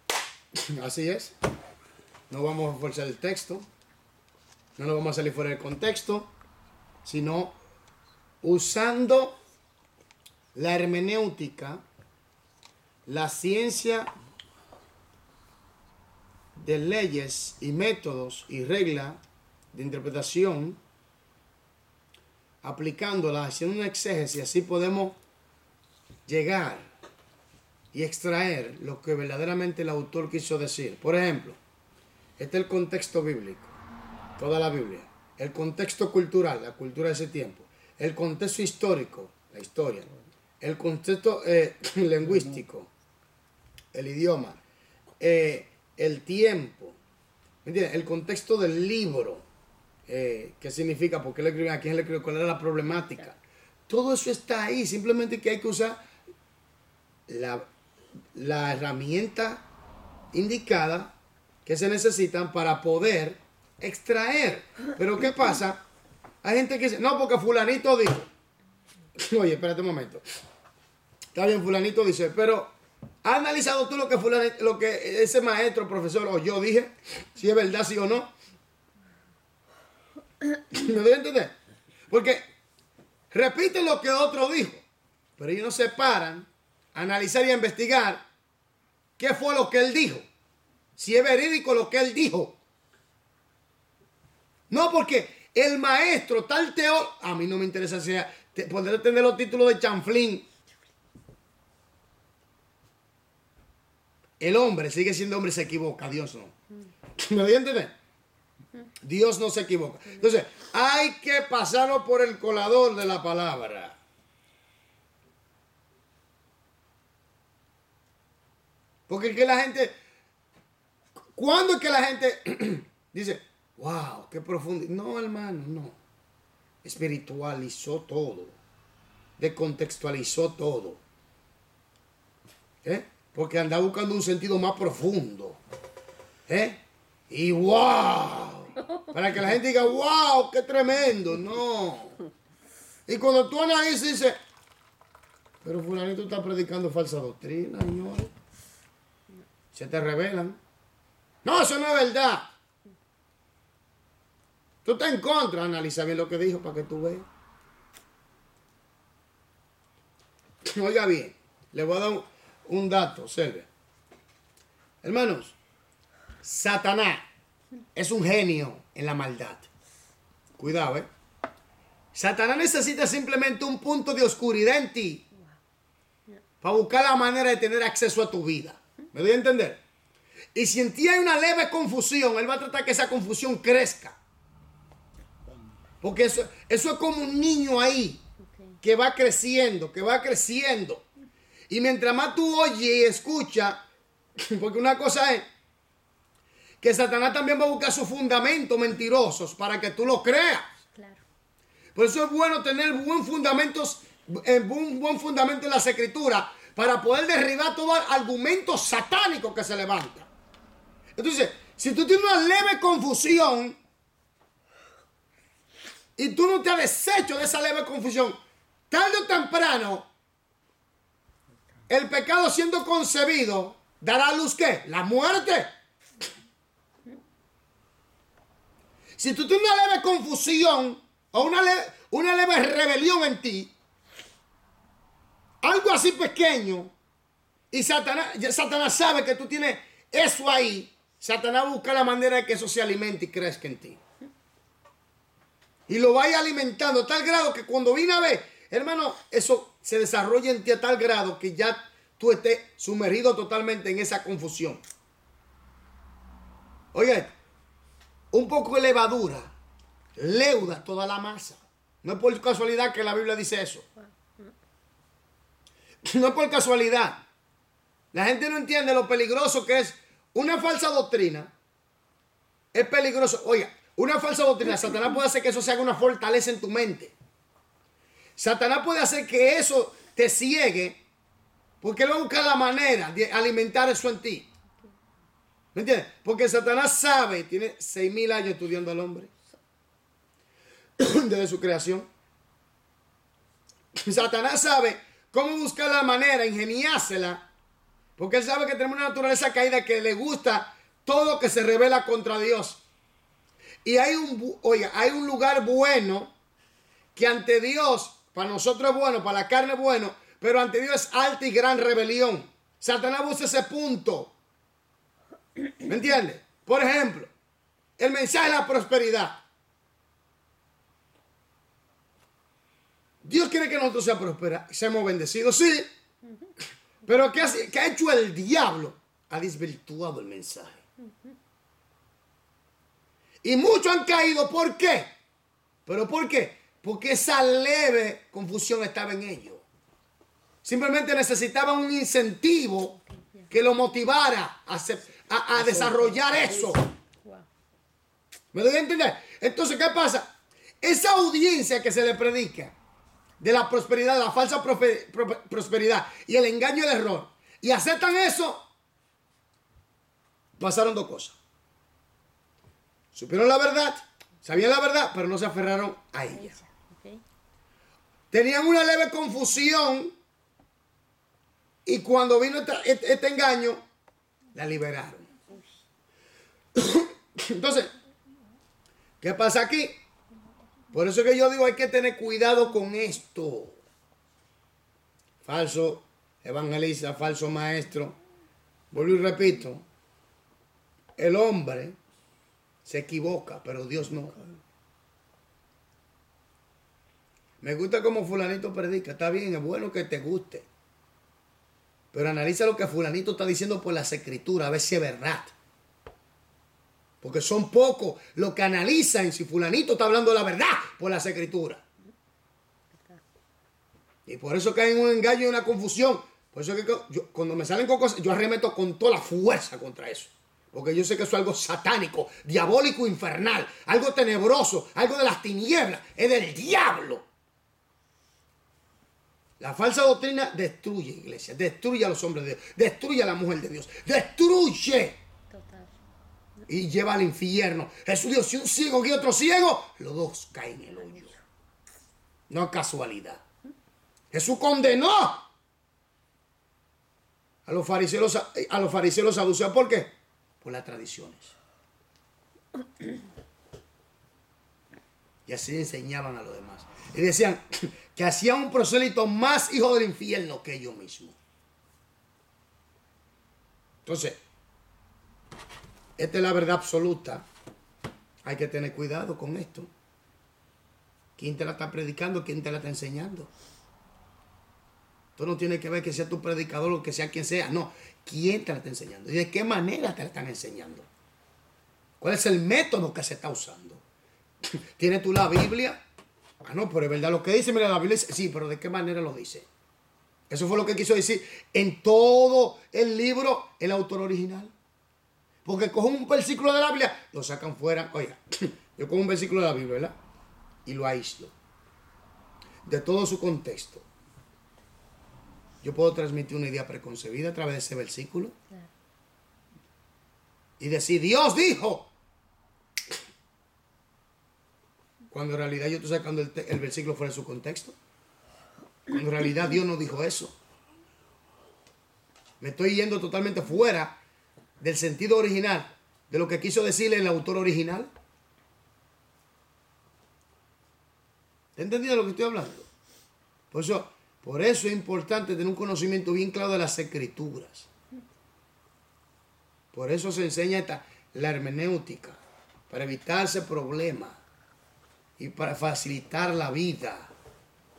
[SPEAKER 1] Así es. No vamos a forzar el texto. No nos vamos a salir fuera del contexto. Sino usando la hermenéutica, la ciencia de leyes y métodos y reglas de interpretación, aplicándola, haciendo una exégesis, así podemos llegar y extraer lo que verdaderamente el autor quiso decir. Por ejemplo, este es el contexto bíblico, toda la Biblia, el contexto cultural, la cultura de ese tiempo, el contexto histórico, la historia, el contexto lingüístico, el idioma, el tiempo, ¿me entiendes? El contexto del libro, qué significa, por qué le escribían, a quién le escribió, cuál era la problemática. Todo eso está ahí, simplemente que hay que usar la herramienta indicada que se necesitan para poder extraer. Pero ¿qué pasa? Hay gente que dice, no, porque fulanito dijo. Oye, espérate un momento. Está bien, fulanito dice, pero ¿has analizado tú lo que ese maestro, profesor o yo dije? Si es verdad, sí o no. ¿Me doy a entender? Porque repiten lo que otro dijo, pero ellos no se paran a analizar y a investigar qué fue lo que él dijo. Si es verídico lo que él dijo. No, porque el maestro, tal teólogo, a mí no me interesa poder tener los títulos de chanflín. El hombre sigue siendo hombre y se equivoca, Dios no. ¿Me doy a entender? Dios no se equivoca. Entonces, hay que pasarlo por el colador de la palabra. Porque es que la gente ¿Cuándo es que la gente dice, wow, qué profundo? No, hermano, no. Espiritualizó todo. Descontextualizó todo. Porque anda buscando un sentido más profundo. Y wow. Para que la gente diga, wow, qué tremendo. No. Y cuando tú analizas, dices, pero fulanito está predicando falsa doctrina, señores. Se te revelan. No, eso no es verdad. Tú estás en contra, analiza bien lo que dijo para que tú veas. Oiga bien, le voy a dar un dato, observe. Hermanos, Satanás es un genio en la maldad. Cuidado, Satanás necesita simplemente un punto de oscuridad en ti para buscar la manera de tener acceso a tu vida. ¿Me doy a entender? Y si en ti hay una leve confusión, él va a tratar que esa confusión crezca. Porque eso es como un niño ahí que va creciendo, que va creciendo. Y mientras más tú oyes y escuchas, porque una cosa es que Satanás también va a buscar sus fundamentos mentirosos para que tú lo creas.
[SPEAKER 2] Claro.
[SPEAKER 1] Por eso es bueno tener un buen fundamento en las escrituras para poder derribar todo argumento satánico que se levanta. Entonces, si tú tienes una leve confusión y tú no te has deshecho de esa leve confusión, tarde o temprano, el pecado siendo concebido dará a luz ¿qué? La muerte. Si tú tienes una leve confusión o una leve rebelión en ti, algo así pequeño, y Satanás sabe que tú tienes eso ahí, Satanás busca la manera de que eso se alimente y crezca en ti. Y lo vaya alimentando a tal grado que cuando viene a ver, hermano, eso se desarrolla en ti a tal grado que ya tú estés sumergido totalmente en esa confusión. Oye, un poco de levadura leuda toda la masa. No es por casualidad que la Biblia dice eso. No es por casualidad. La gente no entiende lo peligroso que es una falsa doctrina. Es peligroso. Oiga, una falsa doctrina, Satanás puede hacer que eso se haga una fortaleza en tu mente. Satanás puede hacer que eso te ciegue, porque él va a buscar la manera de alimentar eso en ti. ¿Me entiendes? Porque Satanás sabe, tiene 6,000 años estudiando al hombre desde su creación. Satanás sabe cómo buscar la manera, ingeniársela, porque él sabe que tenemos una naturaleza caída que le gusta todo que se revela contra Dios. Y hay un lugar bueno que ante Dios, para nosotros es bueno, para la carne es bueno, pero ante Dios es alta y gran rebelión. Satanás busca ese punto. ¿Me entiendes? Por ejemplo, el mensaje de la prosperidad. Dios quiere que nosotros seamos bendecidos, sí. Pero ¿qué ha hecho el diablo? Ha desvirtuado el mensaje. Y muchos han caído. ¿Por qué? ¿Pero por qué? Porque esa leve confusión estaba en ellos. Simplemente necesitaban un incentivo que lo motivara a desarrollar eso. ¿Me doy a entender? Entonces, ¿qué pasa? Esa audiencia que se le predica de la prosperidad, la falsa prosperidad y el engaño y el error, y aceptan eso, pasaron dos cosas. Supieron la verdad, sabían la verdad, pero no se aferraron a ella. Tenían una leve confusión y cuando vino este engaño, la liberaron. Entonces, ¿qué pasa aquí? Por eso que yo digo, hay que tener cuidado con esto. Falso evangelista, falso maestro. Vuelvo y repito, el hombre se equivoca, pero Dios no. Me gusta como fulanito predica, está bien, es bueno que te guste. Pero analiza lo que fulanito está diciendo por las escrituras, a ver si es verdad. Porque son pocos los que analizan si fulanito está hablando la verdad por las escrituras. Y por eso caen en un engaño y una confusión. Por eso que cuando me salen con cosas, yo arremeto con toda la fuerza contra eso. Porque yo sé que eso es algo satánico, diabólico, infernal, algo tenebroso, algo de las tinieblas, es del diablo. La falsa doctrina destruye, iglesia, destruye a los hombres de Dios, destruye a la mujer de Dios, destruye.
[SPEAKER 2] Total.
[SPEAKER 1] Y lleva al infierno. Jesús dijo, si un ciego guía a otro ciego, los dos caen en el hoyo. No es casualidad. Jesús condenó a los fariseos y los saduceos. ¿Por qué? Por las tradiciones. Y así enseñaban a los demás. Y decían que hacían un prosélito más hijo del infierno que ellos mismos. Entonces, esta es la verdad absoluta. Hay que tener cuidado con esto. ¿Quién te la está predicando? ¿Quién te la está enseñando? Tú no tienes que ver que sea tu predicador o que sea quien sea. No, ¿quién te la está enseñando? ¿Y de qué manera te la están enseñando? ¿Cuál es el método que se está usando? ¿Tienes tú la Biblia? Ah, no, pero es verdad lo que dice. Mira, la Biblia dice, sí, pero ¿de qué manera lo dice? Eso fue lo que quiso decir en todo el libro el autor original. Porque cogen un versículo de la Biblia, lo sacan fuera. Oiga, yo cojo un versículo de la Biblia, ¿verdad? Y lo aíslo de todo su contexto. Yo puedo transmitir una idea preconcebida a través de ese versículo.
[SPEAKER 2] Claro.
[SPEAKER 1] Y decir, Dios dijo. Cuando en realidad yo estoy sacando el versículo fuera de su contexto. Cuando en realidad Dios no dijo eso. Me estoy yendo totalmente fuera del sentido original, de lo que quiso decirle el autor original. ¿Te entendido lo que estoy hablando? Por eso es importante tener un conocimiento bien claro de las escrituras. Por eso se enseña la hermenéutica, para evitarse problemas y para facilitar la vida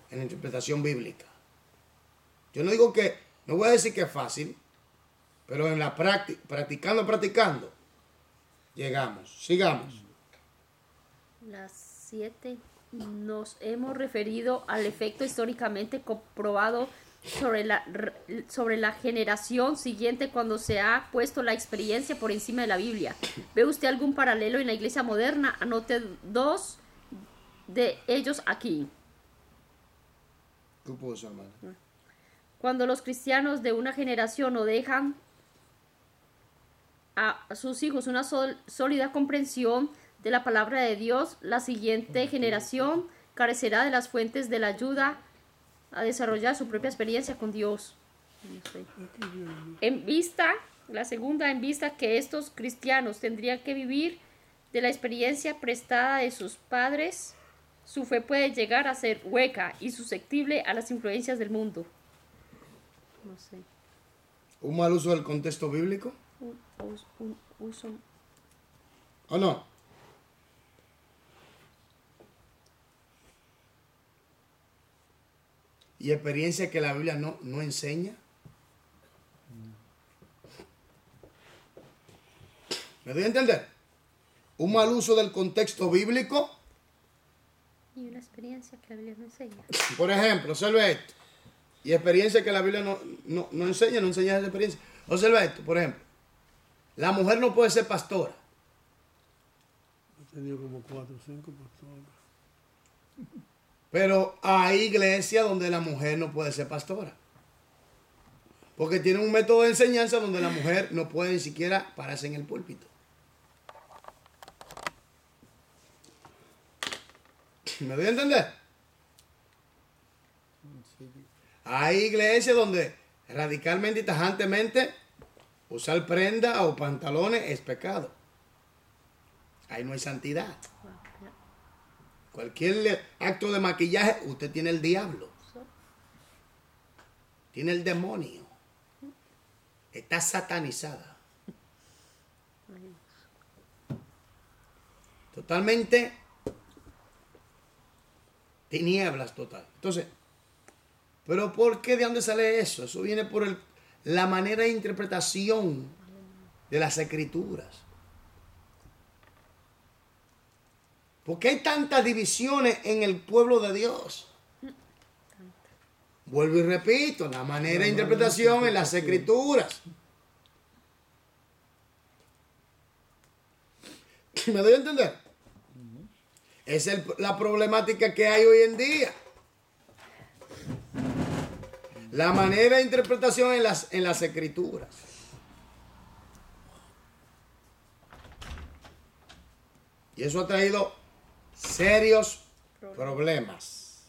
[SPEAKER 1] en la interpretación bíblica. Yo no digo que, no voy a decir que es fácil, pero en la práctica, practicando, llegamos. Sigamos.
[SPEAKER 2] Las 7. Nos hemos referido al efecto históricamente comprobado sobre la generación siguiente cuando se ha puesto la experiencia por encima de la Biblia. ¿Ve usted algún paralelo en la iglesia moderna? Anote 2 de ellos aquí.
[SPEAKER 1] ¿Qué puso, hermano?
[SPEAKER 2] Cuando los cristianos de una generación no dejan a sus hijos una sólida comprensión de la palabra de Dios, la siguiente generación carecerá de las fuentes de la ayuda a desarrollar su propia experiencia con Dios. La segunda, en vista que estos cristianos tendrían que vivir de la experiencia prestada de sus padres, su fe puede llegar a ser hueca y susceptible a las influencias del mundo. No sé.
[SPEAKER 1] ¿Un mal uso del contexto bíblico?
[SPEAKER 2] Un uso.
[SPEAKER 1] ¿O no? Y experiencia que la Biblia no enseña. ¿Me doy a entender? Un mal uso del contexto bíblico.
[SPEAKER 2] Y una experiencia que la Biblia no enseña.
[SPEAKER 1] Por ejemplo, observa esto. Y experiencia que la Biblia no enseña esa experiencia. Observa esto, por ejemplo. La mujer no puede ser pastora.
[SPEAKER 3] He tenido como 4 o 5 pastores.
[SPEAKER 1] Pero hay iglesias donde la mujer no puede ser pastora. Porque tienen un método de enseñanza donde la mujer no puede ni siquiera pararse en el púlpito. ¿Me doy a entender? Hay iglesias donde radicalmente y tajantemente usar prenda o pantalones es pecado. Ahí no hay santidad. Cualquier acto de maquillaje, usted tiene el diablo. Tiene el demonio. Está satanizada. Totalmente tinieblas total. Entonces, ¿pero por qué? ¿De dónde sale eso? Eso viene por la manera de interpretación de las escrituras. ¿Por qué hay tantas divisiones en el pueblo de Dios? Vuelvo y repito, la manera de interpretación en las escrituras. ¿Me doy a entender? Esa es la problemática que hay hoy en día. La manera de interpretación en las escrituras. Y eso ha traído serios problemas.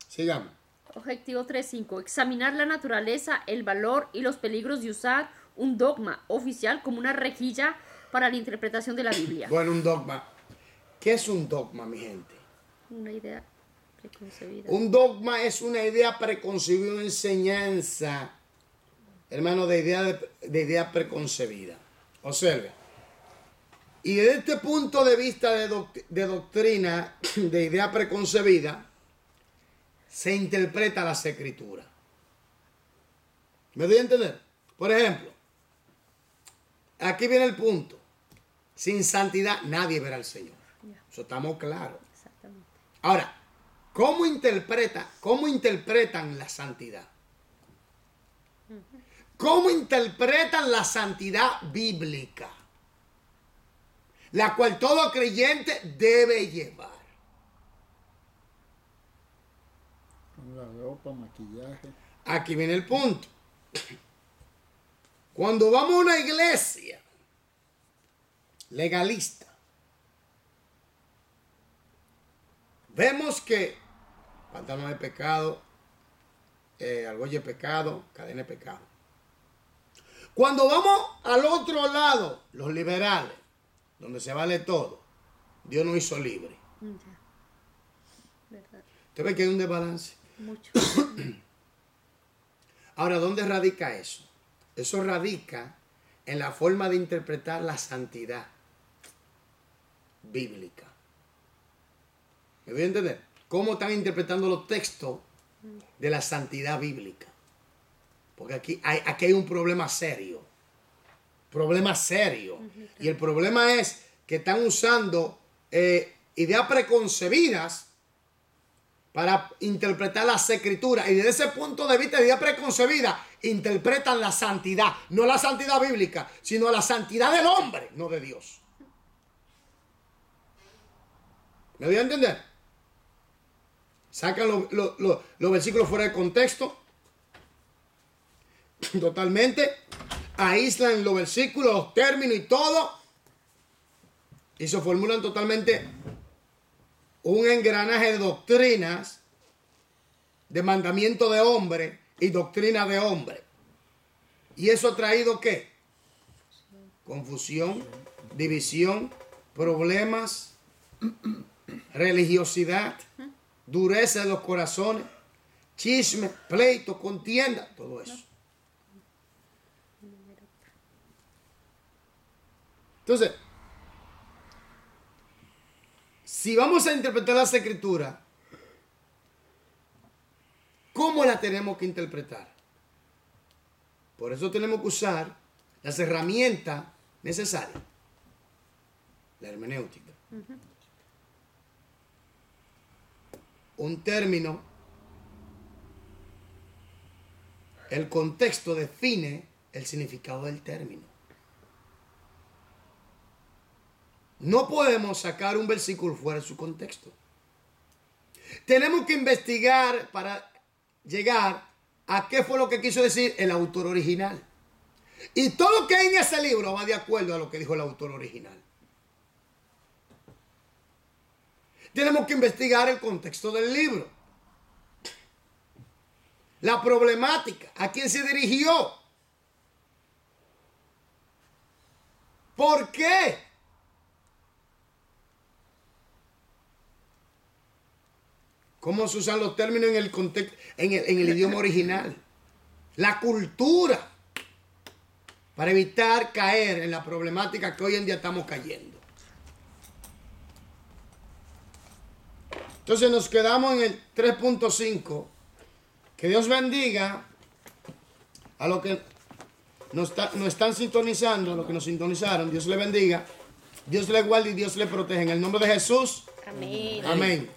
[SPEAKER 1] Sigamos.
[SPEAKER 2] Objetivo 3.5. Examinar la naturaleza, el valor y los peligros de usar un dogma oficial como una rejilla para la interpretación de la Biblia.
[SPEAKER 1] Bueno, un dogma. ¿Qué es un dogma, mi gente?
[SPEAKER 2] Una idea preconcebida.
[SPEAKER 1] Un dogma es una idea preconcebida, una enseñanza, hermano, de idea preconcebida. Observe. Y desde este punto de vista de doctrina, de idea preconcebida, se interpreta las escrituras. ¿Me doy a entender? Por ejemplo, aquí viene el punto. Sin santidad nadie verá al Señor. Eso estamos claros.
[SPEAKER 2] Exactamente.
[SPEAKER 1] Ahora, ¿cómo interpretan la santidad? ¿Cómo interpretan la santidad bíblica? La cual todo creyente debe llevar.
[SPEAKER 5] Con la ropa, maquillaje.
[SPEAKER 1] Aquí viene el punto. Cuando vamos a una iglesia legalista, vemos que pantalón de pecado, argolla de pecado, cadena de pecado. Cuando vamos al otro lado, los liberales, donde se vale todo, Dios nos hizo libre.
[SPEAKER 2] Ya. ¿Verdad?
[SPEAKER 1] ¿Usted ve que hay un desbalance?
[SPEAKER 2] Mucho.
[SPEAKER 1] Ahora, ¿dónde radica eso? Eso radica en la forma de interpretar la santidad bíblica. ¿Me voy a entender? ¿Cómo están interpretando los textos de la santidad bíblica? Porque aquí hay un problema serio. Problema serio. Y el problema es que están usando ideas preconcebidas para interpretar las escrituras. Y desde ese punto de vista de idea preconcebida, interpretan la santidad. No la santidad bíblica, sino la santidad del hombre, no de Dios. ¿Me voy a entender? Sacan los versículos fuera de contexto. Totalmente. Aíslan los versículos, los términos y todo. Y se formulan totalmente un engranaje de doctrinas, de mandamiento de hombre y doctrina de hombre. ¿Y eso ha traído qué? Confusión, división, problemas, religiosidad, dureza de los corazones, chisme, pleito, contienda, todo eso. Entonces, si vamos a interpretar las escrituras, ¿cómo la tenemos que interpretar? Por eso tenemos que usar las herramientas necesarias. La hermenéutica. Un término, el contexto define el significado del término. No podemos sacar un versículo fuera de su contexto. Tenemos que investigar para llegar a qué fue lo que quiso decir el autor original. Y todo lo que hay en ese libro va de acuerdo a lo que dijo el autor original. Tenemos que investigar el contexto del libro. La problemática, a quién se dirigió. ¿Por qué? ¿Cómo se usan los términos en el contexto, en el idioma original? La cultura. Para evitar caer en la problemática que hoy en día estamos cayendo. Entonces nos quedamos en el 3.5. Que Dios bendiga a los que nos están sintonizando, a los que nos sintonizaron. Dios les bendiga. Dios les guarde y Dios les proteja. En el nombre de Jesús.
[SPEAKER 2] Amén.
[SPEAKER 1] Amén.